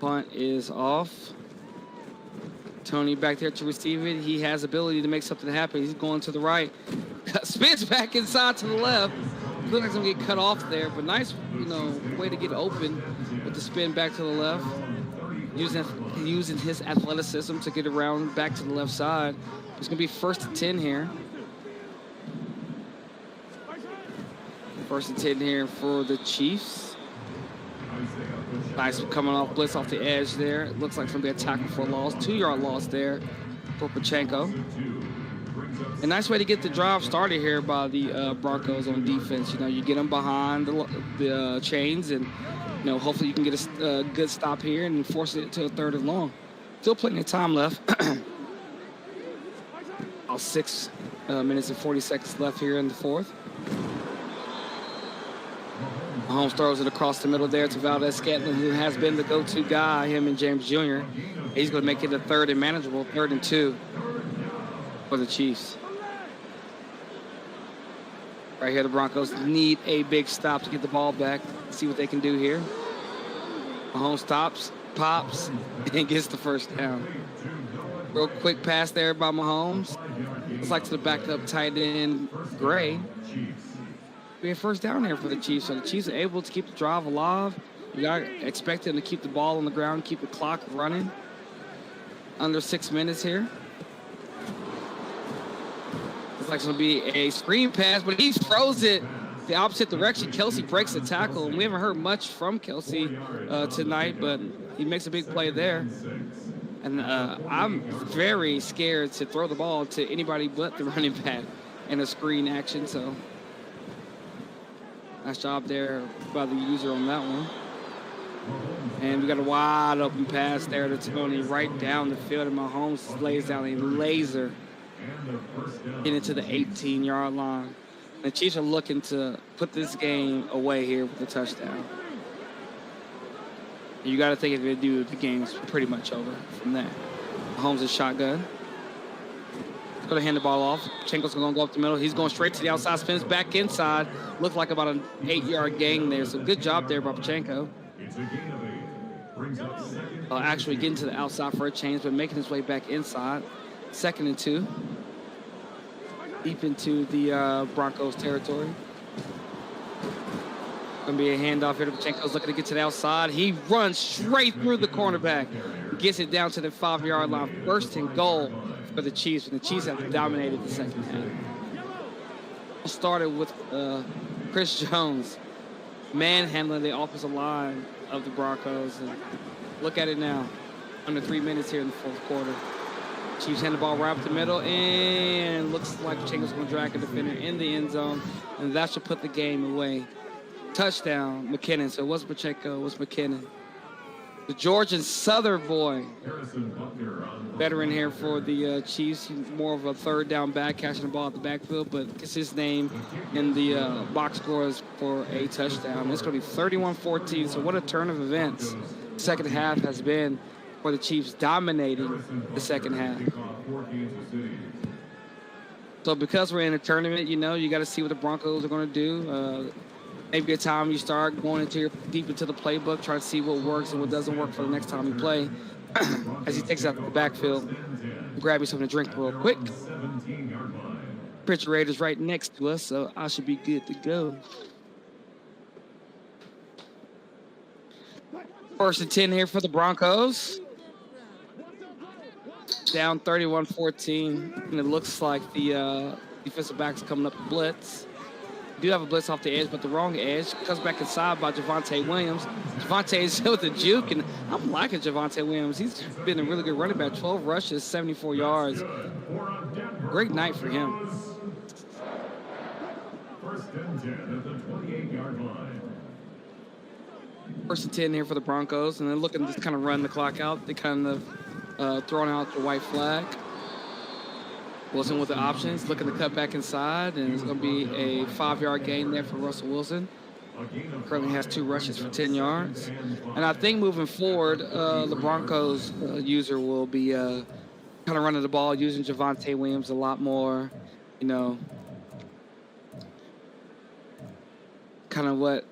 Punt is off. Tony back there to receive it. He has ability to make something happen. He's going to the right. Spins back inside to the left. Looks like he's going to get cut off there, but nice, way to get open with the spin back to the left. using his athleticism to get around back to the left side. It's going to be 1st and 10 here. 1st and 10 here for the Chiefs. Nice coming off blitz off the edge there. It looks like it's going to be a tackle for a loss. 2-yard loss there for Pachenko. A nice way to get the drive started here by the Broncos on defense. You know, you get them behind the chains, and you know, hopefully you can get a good stop here and force it to a 3rd and long. Still plenty of time left. About 6 minutes and 40 seconds left here in the 4th. Mahomes throws it across the middle there to Valdez-Scantling, who has been the go-to guy, him and James Jr. He's going to make it a 3rd and manageable, 3rd and 2 for the Chiefs. Right here, the Broncos need a big stop to get the ball back. See what they can do here. Mahomes stops, pops, and gets the 1st down. Real quick pass there by Mahomes. It's like to the backup tight end, Gray. Be a 1st down here for the Chiefs. So the Chiefs are able to keep the drive alive. You got to expect them to keep the ball on the ground, keep the clock running. Under 6 minutes here. Looks like it's going to be a screen pass, but he throws it the opposite direction. Kelsey breaks the tackle, and we haven't heard much from Kelsey tonight, but he makes a big play there. And I'm very scared to throw the ball to anybody but the running back in a screen action, so nice job there by the user on that one. And we got a wide open pass there to Tony right down the field, and Mahomes lays down a laser getting to the 18-yard line. The Chiefs are looking to put this game away here with a touchdown. You got to think if they do, the game's pretty much over from there. Mahomes is shotgun. He's going to hand the ball off. Pachenko's going to go up the middle. He's going straight to the outside, spins back inside. Looked like about an 8-yard gain there. So good job there by Pachenko. Actually getting to the outside for a change, but making his way back inside. 2nd and 2. Deep into the Broncos territory. Going to be a handoff here to Pachenko's looking to get to the outside. He runs straight through the cornerback. Gets it down to the 5-yard line. 1st and goal for the Chiefs, and the Chiefs have dominated the second half. Started with Chris Jones manhandling the offensive line of the Broncos. And look at it now. Under 3 minutes here in the 4th quarter. Chiefs hand the ball right up the middle, and looks like Pachenko's going to drag a defender in the end zone, and that should put the game away. Touchdown, McKinnon. So it was Pachenko, it was McKinnon. The Georgian Southern boy. Veteran here for the Chiefs. He's more of a 3rd down back, catching the ball at the backfield, but gets his name in the box scores for a touchdown. It's going to be 31-14, so what a turn of events. Second half has been for the Chiefs, dominating the second half. So because we're in a tournament, you know, you got to see what the Broncos are going to do. Maybe a time you start going deep into the playbook, trying to see what works and what doesn't work for the next time you play. As he takes out the backfield, grab me something to drink real quick. Refrigerator's right next to us, so I should be good to go. 1st and 10 here for the Broncos. Down 31-14, and it looks like the defensive back's coming up to blitz. Do have a blitz off the edge, but the wrong edge. Comes back inside by Javonte Williams. Javonte is with the juke, and I'm liking Javonte Williams. He's been a really good running back. 12 rushes, 74 yards. Great night for him. 1st and 10 at the 28-yard line. 1st and 10 here for the Broncos, and they're looking to just kind of run the clock out. They kind of throwing out the white flag. Wilson with the options, looking to cut back inside, and it's going to be a 5-yard gain there for Russell Wilson. Currently has 2 rushes for 10 yards. And I think moving forward, the Broncos user will be kind of running the ball, using Javonte Williams a lot more, you know, kind of what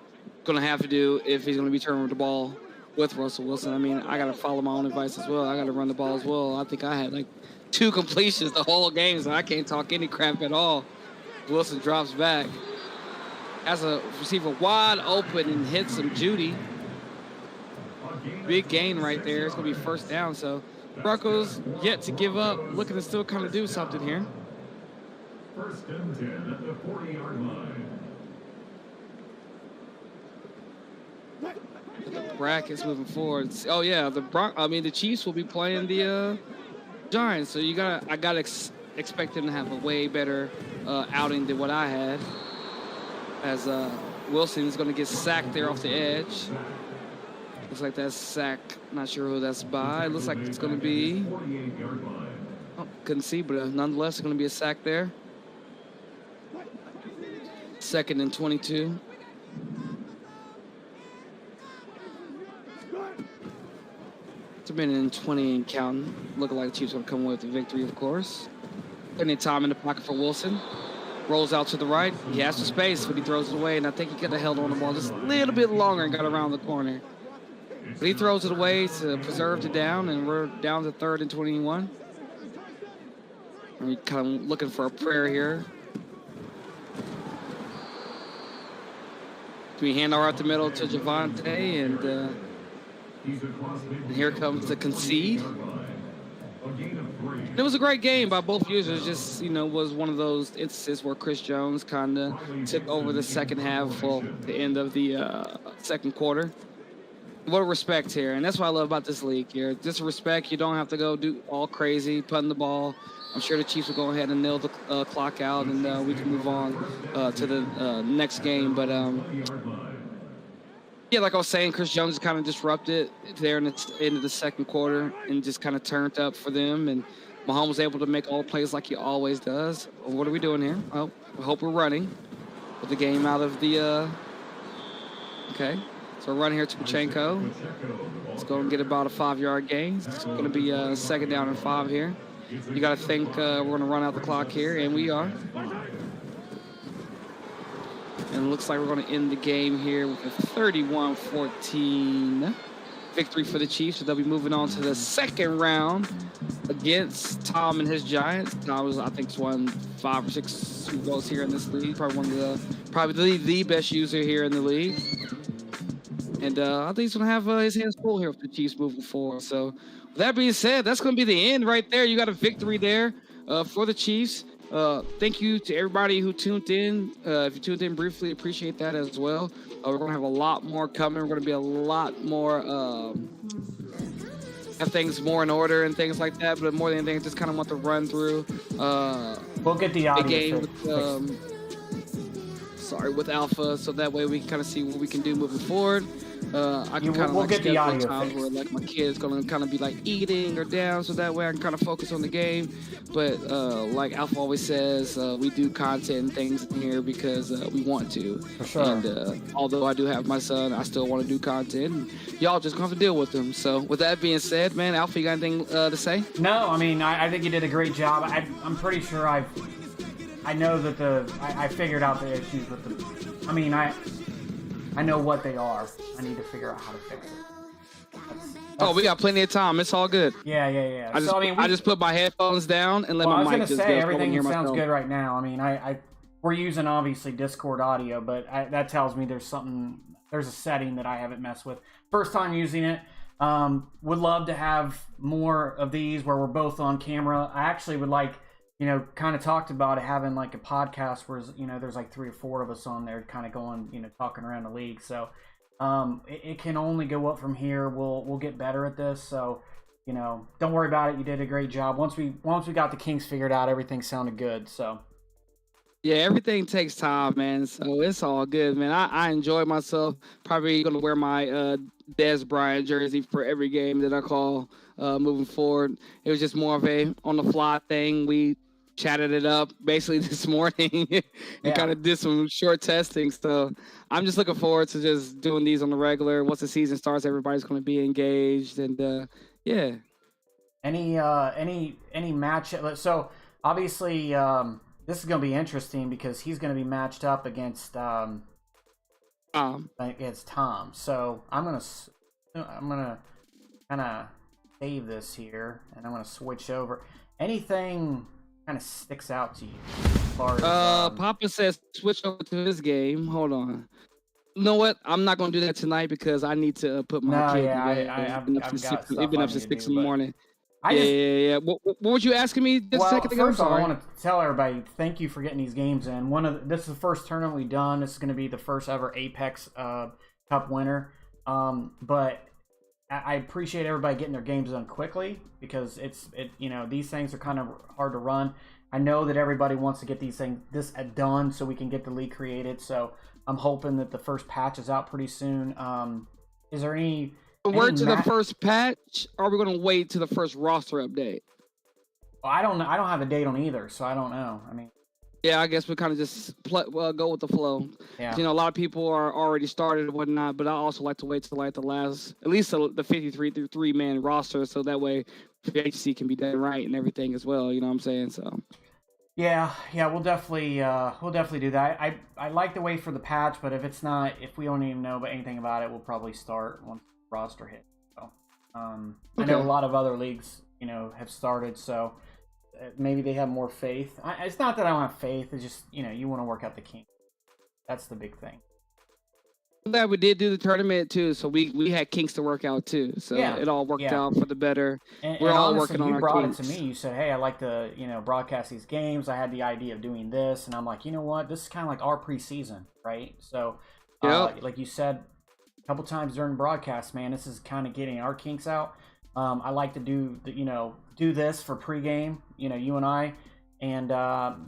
going to have to do if he's going to be turning the ball with Russell Wilson. I mean, I got to follow my own advice as well. I got to run the ball as well. I think I had like 2 completions the whole game, so I can't talk any crap at all. Wilson drops back. Has a receiver wide open and hits him, Judy. big gain right there. It's going to be first down. So Broncos yet to give up, looking to still kind of do something here. First and 10 at the 40-yard line. The brackets moving forward. Oh yeah, the Chiefs will be playing the Giants. So I gotta expect them to have a way better outing than what I had. As Wilson is going to get sacked there off the edge. Looks like that's sack. Not sure who that's by. It looks like it's going to be. Oh, couldn't see, but nonetheless, it's going to be a sack there. 2nd and 22. It's a minute and 20 and counting. Looking like the Chiefs going to come away with the victory, of course. Plenty of time in the pocket for Wilson. Rolls out to the right. He has the space, but he throws it away, and I think he could have held on the ball just a little bit longer and got around the corner. But he throws it away to preserve the down, and we're down to 3rd and 21. We're kind of looking for a prayer here. We hand over out the middle to Javante, and here comes the concede. And it was a great game by both users. Just, was one of those instances where Chris Jones kind of took over the second half, the end of the second quarter. What a respect here. And that's what I love about this league here. Just respect. You don't have to go do all crazy, punting the ball. I'm sure the Chiefs will go ahead and nail the clock out, and we can move on to the next game. But, yeah, like I was saying, Chris Jones kind of disrupted there in the end of the second quarter and just kind of turned up for them. And Mahomes was able to make all plays like he always does. Well, what are we doing here? Oh, I hope we're running. Put the game out of the okay. So we're running here to Pachenko. Let's go and get about a 5-yard gain. It's going to be 2nd down and 5 here. You got to think we're going to run out the clock here, and we are. And it looks like we're going to end the game here with a 31-14 victory for the Chiefs. So they'll be moving on to the second round against Tom and his Giants. Tom was, I think, won 5 or 6 Super Bowls here in this league. Probably the best user here in the league. And I think he's going to have his hands full here with the Chiefs moving forward. So with that being said, that's going to be the end right there. You got a victory there for the Chiefs. Thank you to everybody who tuned in. If you tuned in briefly, appreciate that as well. We're going to have a lot more coming. We're going to be a lot more, have things more in order and things like that. But more than anything, just kind of want to run through we'll get the audio game with Alpha, so that way we can kind of see what we can do moving forward. I can kind of we'll get the audio times where like my kid's gonna kind of be like eating or down, so that way I can kind of focus on the game. But like Alpha always says, we do content and things in here because we want to. For sure. And although I do have my son, I still want to do content. And y'all just gonna have to deal with them. So with that being said, man, Alpha, you got anything to say? No, I mean I think you did a great job. I'm pretty sure I know that I figured out the issues with the. I mean I know what they are. I need to figure out how to fix it. Oh, we got plenty of time. It's all good. Yeah. I just put my headphones down and let my mic just go. I was gonna say everything sounds good right now. I mean, we're using obviously Discord audio, but that tells me there's a setting that I haven't messed with. First time using it. Would love to have more of these where we're both on camera. I actually would like. Kind of talked about having like a podcast where, there's like 3 or 4 of us on there kind of going, talking around the league. So it can only go up from here. We'll get better at this. So, don't worry about it. You did a great job. Once we got the kinks figured out, everything sounded good. So. Yeah, everything takes time, man. So it's all good, man. I enjoy myself. Probably going to wear my Des Bryant jersey for every game that I call moving forward. It was just more of a on-the-fly thing. We chatted it up basically this morning and kind of did some short testing. So I'm just looking forward to just doing these on the regular. Once the season starts, everybody's going to be engaged. And, yeah. Any match? So, obviously... this is going to be interesting because he's going to be matched up against Tom. So I'm going to kind of save this here, and I'm going to switch over. Anything kind of sticks out to you as far as, Papa says switch over to his game. Hold on. You know what? I'm not gonna do that tonight because I need to put my No, kid yeah, to bed. I've Been up got since stuff It's been I up need since to 6 do, in the but morning. I Yeah, just yeah, yeah. What was you asking me just a well, second ago? I'm first off, I sorry. want to tell everybody thank you for getting these games in. This is the first tournament we've done. This is going to be the first ever Apex Cup winner. But I appreciate everybody getting their games done quickly because these things are kind of hard to run. I know that everybody wants to get this done so we can get the league created. So I'm hoping that the first patch is out pretty soon. Is there any? Word to the first patch, or are we gonna wait to the first roster update? Well, I don't know. I don't have a date on either, so I don't know. I mean, Yeah, I guess we kind of just go with the flow. yeah. You know, a lot of people are already started and whatnot, but I also like to wait till like the last, at least the 53 through 3-man roster, so that way free agency can be done right and everything as well. You know what I'm saying? So. Yeah, we'll definitely do that. I like to wait for the patch, but if we don't even know anything about it, we'll probably start once the roster hits. So, I know a lot of other leagues, have started, so maybe they have more faith. It's not that I don't have faith. It's just you want to work out the kinks. That's the big thing. Glad we did do the tournament too, so we had kinks to work out too. So it all worked out for the better. We're all honestly, working on our brought kinks. it to me. You said, "Hey, I like to broadcast these games. I had the idea of doing this," and I'm like, you know what? This is kind of like our preseason, right? So, like you said a couple times during the broadcast, man, this is kind of getting our kinks out. I like to do this for pregame, you and I, and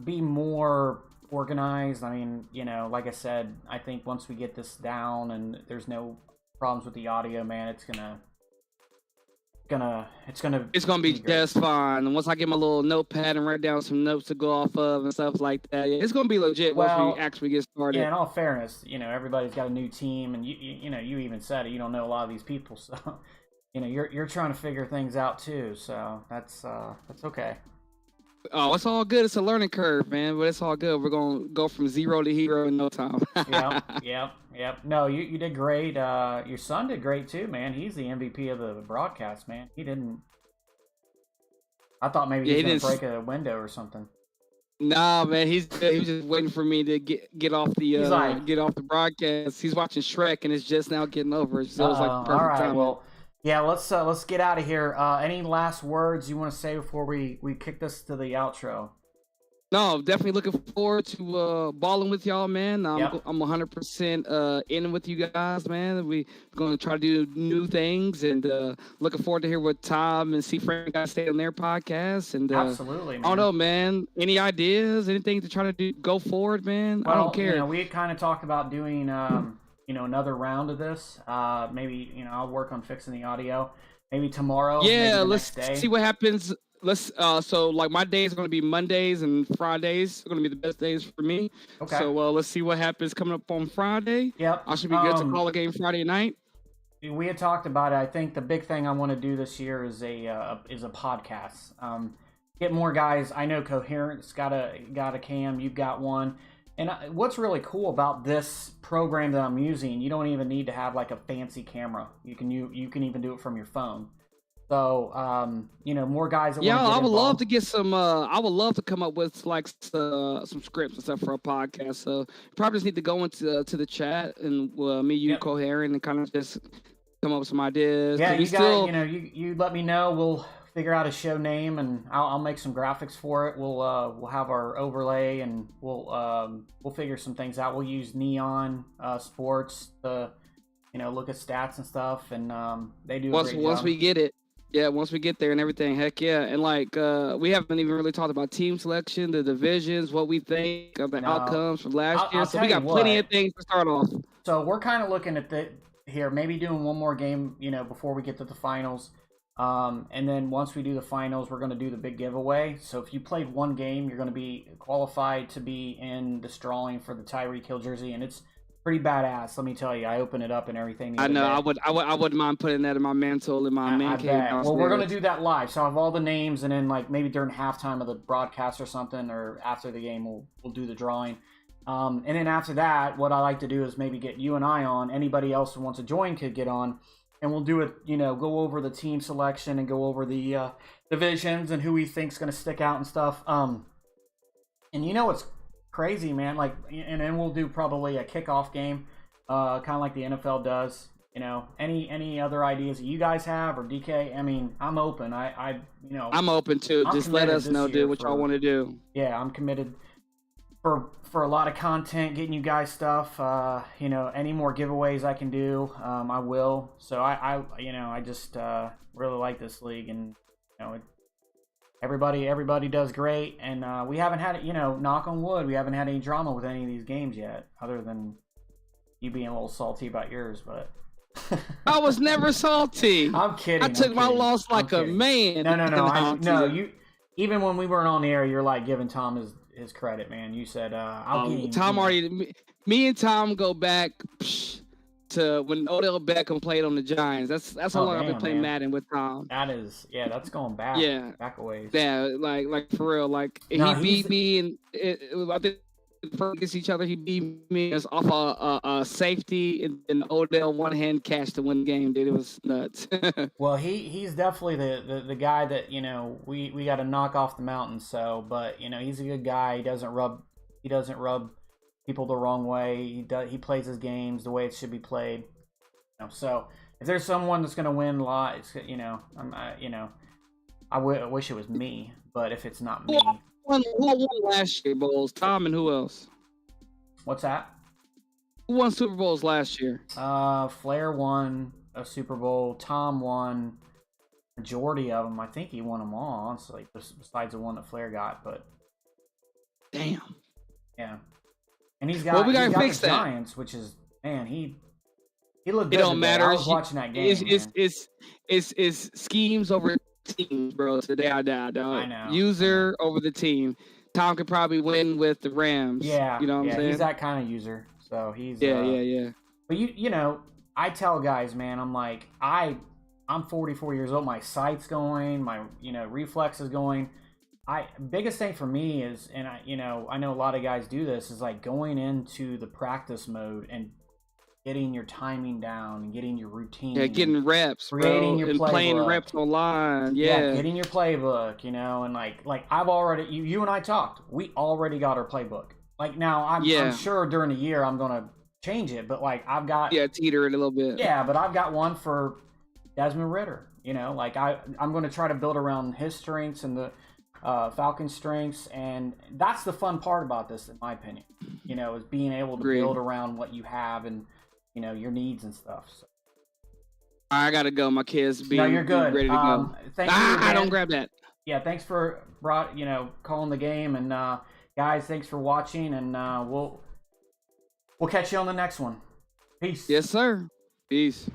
be more organized. I mean, like I said, I think once we get this down and there's no problems with the audio, man, it's gonna be great. just fine. And once I get my little notepad and write down some notes to go off of and stuff like that, it's gonna be legit once we actually get started. Yeah, in all fairness, everybody's got a new team, and you even said it. You don't know a lot of these people, so you're trying to figure things out too. So that's okay. Oh, it's all good. It's a learning curve, man, but it's all good. We're gonna go from zero to hero in no time. Yep. No, you did great. Your son did great too, man. He's the MVP of the broadcast, man. I thought maybe he was gonna break a window or something. Nah, man, he was just waiting for me to get off the get off the broadcast. He's watching Shrek and it's just now getting over. So it was like the perfect time. Well, yeah, let's get out of here. Any last words you want to say before we kick this to the outro? No, definitely looking forward to balling with y'all, man. I'm 100% in with you guys, man. We're going to try to do new things, and looking forward to hear what Tom and C. Frank got to say on their podcast. And absolutely, man. I don't know, man. Any ideas? Anything to try to go forward, man? Well, I don't care. We had kind of talked about doing, another round of this. Maybe I'll work on fixing the audio. Maybe tomorrow. Yeah, maybe let's see what happens. Let's so like my days are going to be Mondays and Fridays are going to be the best days for me. Okay. So let's see what happens coming up on Friday. Yep. I should be good to call a game Friday night. We had talked about it. I think the big thing I want to do this year is a podcast. Get more guys. I know Coherent's got a cam. You've got one. And what's really cool about this program that I'm using, you don't even need to have like a fancy camera. You can even do it from your phone. So, more guys that want to get I would involved. love to get some. I would love to come up with like some scripts and stuff for a podcast. So probably just need to go into the chat and me, you, Coherent, and kind of just come up with some ideas. Yeah, you let me know. We'll figure out a show name, and I'll make some graphics for it. We'll have our overlay, and we'll figure some things out. We'll use Neon Sports to look at stats and stuff, and they do a great job. Once we get it. Yeah, once we get there and everything, heck yeah. And like we haven't even really talked about team selection, the divisions, what we think of the outcomes from last year. So we got plenty of things to start off. So we're kind of looking at maybe doing one more game, before we get to the finals. And then once we do the finals, we're going to do the big giveaway. So if you played one game, you're going to be qualified to be in the drawing for the Tyreek Hill jersey, and it's pretty badass. Let me tell you, I open it up and everything. I know. I wouldn't mind putting that in my mantle in my man cave. Well, we're gonna do that live. So I have all the names, and then like maybe during halftime of the broadcast or something, or after the game, we'll do the drawing. And then after that, what I like to do is maybe get you and I on. Anybody else who wants to join could get on, and we'll do it. Go over the team selection and go over the divisions and who we think's gonna stick out and stuff. And it's crazy, man. Like, and then we'll do probably a kickoff game. kind of like the NFL does. You know, any other ideas that you guys have or DK? I mean, I'm open. I'm open too. I'm Just let committed us this know, year dude, what for- y'all want to do. Yeah, I'm committed for a lot of content, getting you guys stuff. You know, any more giveaways I can do, I will. So I just really like this league, and you know, everybody does great, and we haven't had, you know, knock on wood, we haven't had any drama with any of these games yet, other than you being a little salty about yours, but. I was never salty. I'm kidding. I took my loss like a man. No, you. Even when we weren't on the air, you're like giving Tom his credit, man. You said, "I'll get him." Tom already. Me and Tom go back to when Odell Beckham played on the Giants. That's how long I've been playing Madden with Tom. That's going back. Yeah, back a ways. Yeah, like for real. Like No, he beat me, and I think against each other, he beat me off a safety and Odell one-hand catch to win the game, dude. It was nuts. Well, he's definitely the guy that, you know, we got to knock off the mountain. So, but you know, he's a good guy. He doesn't rub people the wrong way. He plays his games the way it should be played. You know, so if there's someone that's gonna win a lot, it's, you know, I wish it was me, but if it's not me. Who won last year, Bowls? Tom and who else? What's that? Who won Super Bowls last year? Flair won a Super Bowl. Tom won majority of them. I think he won them all, honestly, besides the one that Flair got. But damn, yeah. And he's got, we gotta fix the that. Giants, which is, man, he looked good. It don't matter. I was watching that game. It's schemes over teams, bro. Today I die, dog. I know. User over the team. Tom could probably win with the Rams. Yeah, you know what I'm saying? He's that kind of user. So he's yeah. But you know, I tell guys, man, I'm like, I'm 44 years old. My sight's going. My reflex is going. Biggest thing for me is, and I know a lot of guys do this, is like going into the practice mode and getting your timing down and getting your routine. Yeah, getting reps, creating bro, your and playbook. playing reps online. Yeah, getting your playbook, you know, and like I've already, you and I talked. We already got our playbook. Like now, I'm sure during the year I'm gonna change it, but like I've got teeter it a little bit. Yeah, but I've got one for Desmond Ridder. You know, like I'm going to try to build around his strengths and the Falcons' strengths, and that's the fun part about this, in my opinion. You know, is being able to build around what you have and, you know, your needs and stuff. So. I gotta go. My kids No, you're good. Ready to go. Thank you. I don't grab that. Yeah, thanks for calling the game, and guys, thanks for watching, and we'll catch you on the next one. Peace. Yes, sir. Peace.